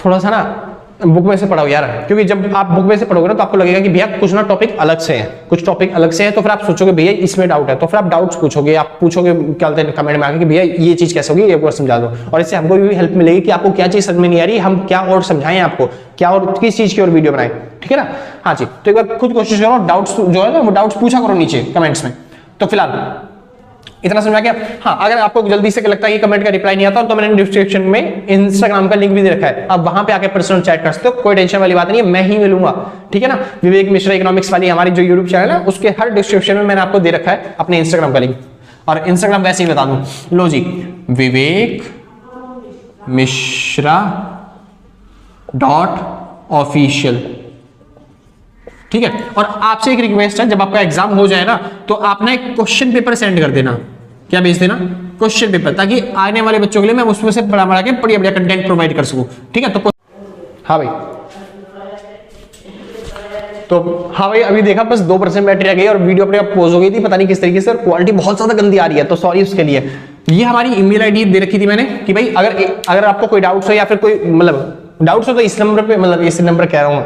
थोड़ा सा ना बुक में से पढ़ो यार, क्योंकि जब आप बुक में से पढ़ोगे ना तो आपको लगेगा कि भैया कुछ ना टॉपिक अलग से है, कुछ टॉपिक अलग से है, तो फिर आप सोचोगे भैया इसमें डाउट है, तो फिर आप डाउट्स पूछोगे, आप पूछोगे क्या बोलते हैं कमेंट में आके कि भैया ये चीज कैसे होगी, ये बार समझा दो। और इससे हमको भी हेल्प मिलेगी कि आपको क्या चीज समझ में नहीं आ रही, हम क्या और समझाएं आपको, क्या और किस चीज की और वीडियो बनाएं, ठीक है ना। हाँ जी, तो एक बार खुद कोशिश करो, डाउट्स जो है ना वो डाउट्स पूछा करो नीचे कमेंट्स में। तो फिलहाल इतना समझा क्या। हाँ, अगर आपको जल्दी से लगता है कि कमेंट का रिप्लाई नहीं आता तो मैंने डिस्क्रिप्शन में इंस्टाग्राम का लिंक भी दे रखा है, आप वहां पे आके पर्सनल चैट कर सकते हो, कोई टेंशन वाली बात नहीं है, मैं ही मिलूंगा, ठीक है ना। विवेक मिश्रा इकोनॉमिक्स वाली हमारी जो यूट्यूब चैनल है उसके हर डिस्क्रिप्शन में मैंने आपको दे रखा है अपने इंस्टाग्राम का लिंक। और इंस्टाग्राम वैसे ही बता दूं, लो जी, विवेक मिश्रा .official, ठीक है। और आपसे एक रिक्वेस्ट है, जब आपका एग्जाम हो जाए ना तो आप ना एक क्वेश्चन पेपर सेंड कर देना, क्या भेज देना, क्वेश्चन पेपर, ताकि आने वाले बच्चों के लिए मैं उसमें से पढ़ा के बढ़िया बढ़िया कंटेंट प्रोवाइड कर सकूं, ठीक है। तो हाँ भाई, तो हाँ भाई, अभी देखा बस 2% बैटरी रह गई और वीडियो अपने आप पॉज हो गई थी, पता नहीं किस तरीके से, और क्वालिटी बहुत ज्यादा गंदी आ रही है, तो सॉरी उसके लिए। ये हमारी ईमेल आईडी दे रखी थी मैंने कि भाई अगर आपको कोई डाउट्स हो या फिर कोई मतलब डाउट्स हो तो इस नंबर पे, मतलब इस नंबर कह रहा हूँ,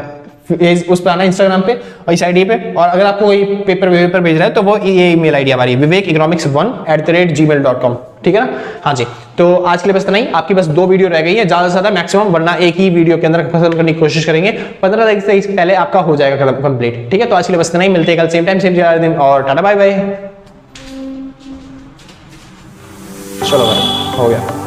उस पर आना इंस्टाग्राम पे और इस आईडी पे। और अगर आपको कोई पेपर भेज रहा है तो वो ये ईमेल आईडी हमारी vivekeconomics1@gmail.com, ठीक है ना। हाँ जी, तो आज के लिए बस इतना ही, आपकी बस 2 वीडियो रह गई है ज्यादा से ज्यादा मैक्सिमम, वरना एक ही वीडियो के अंदर खत्म करने की कोशिश करेंगे, 15 तारीख से पहले आपका हो जाएगा कंप्लीट, ठीक है। तो आज के लिए बस इतना ही, मिलते हैं कल सेम टाइम सेम दिन, और टाटा बाय बाय। चलो भाई, हो गया।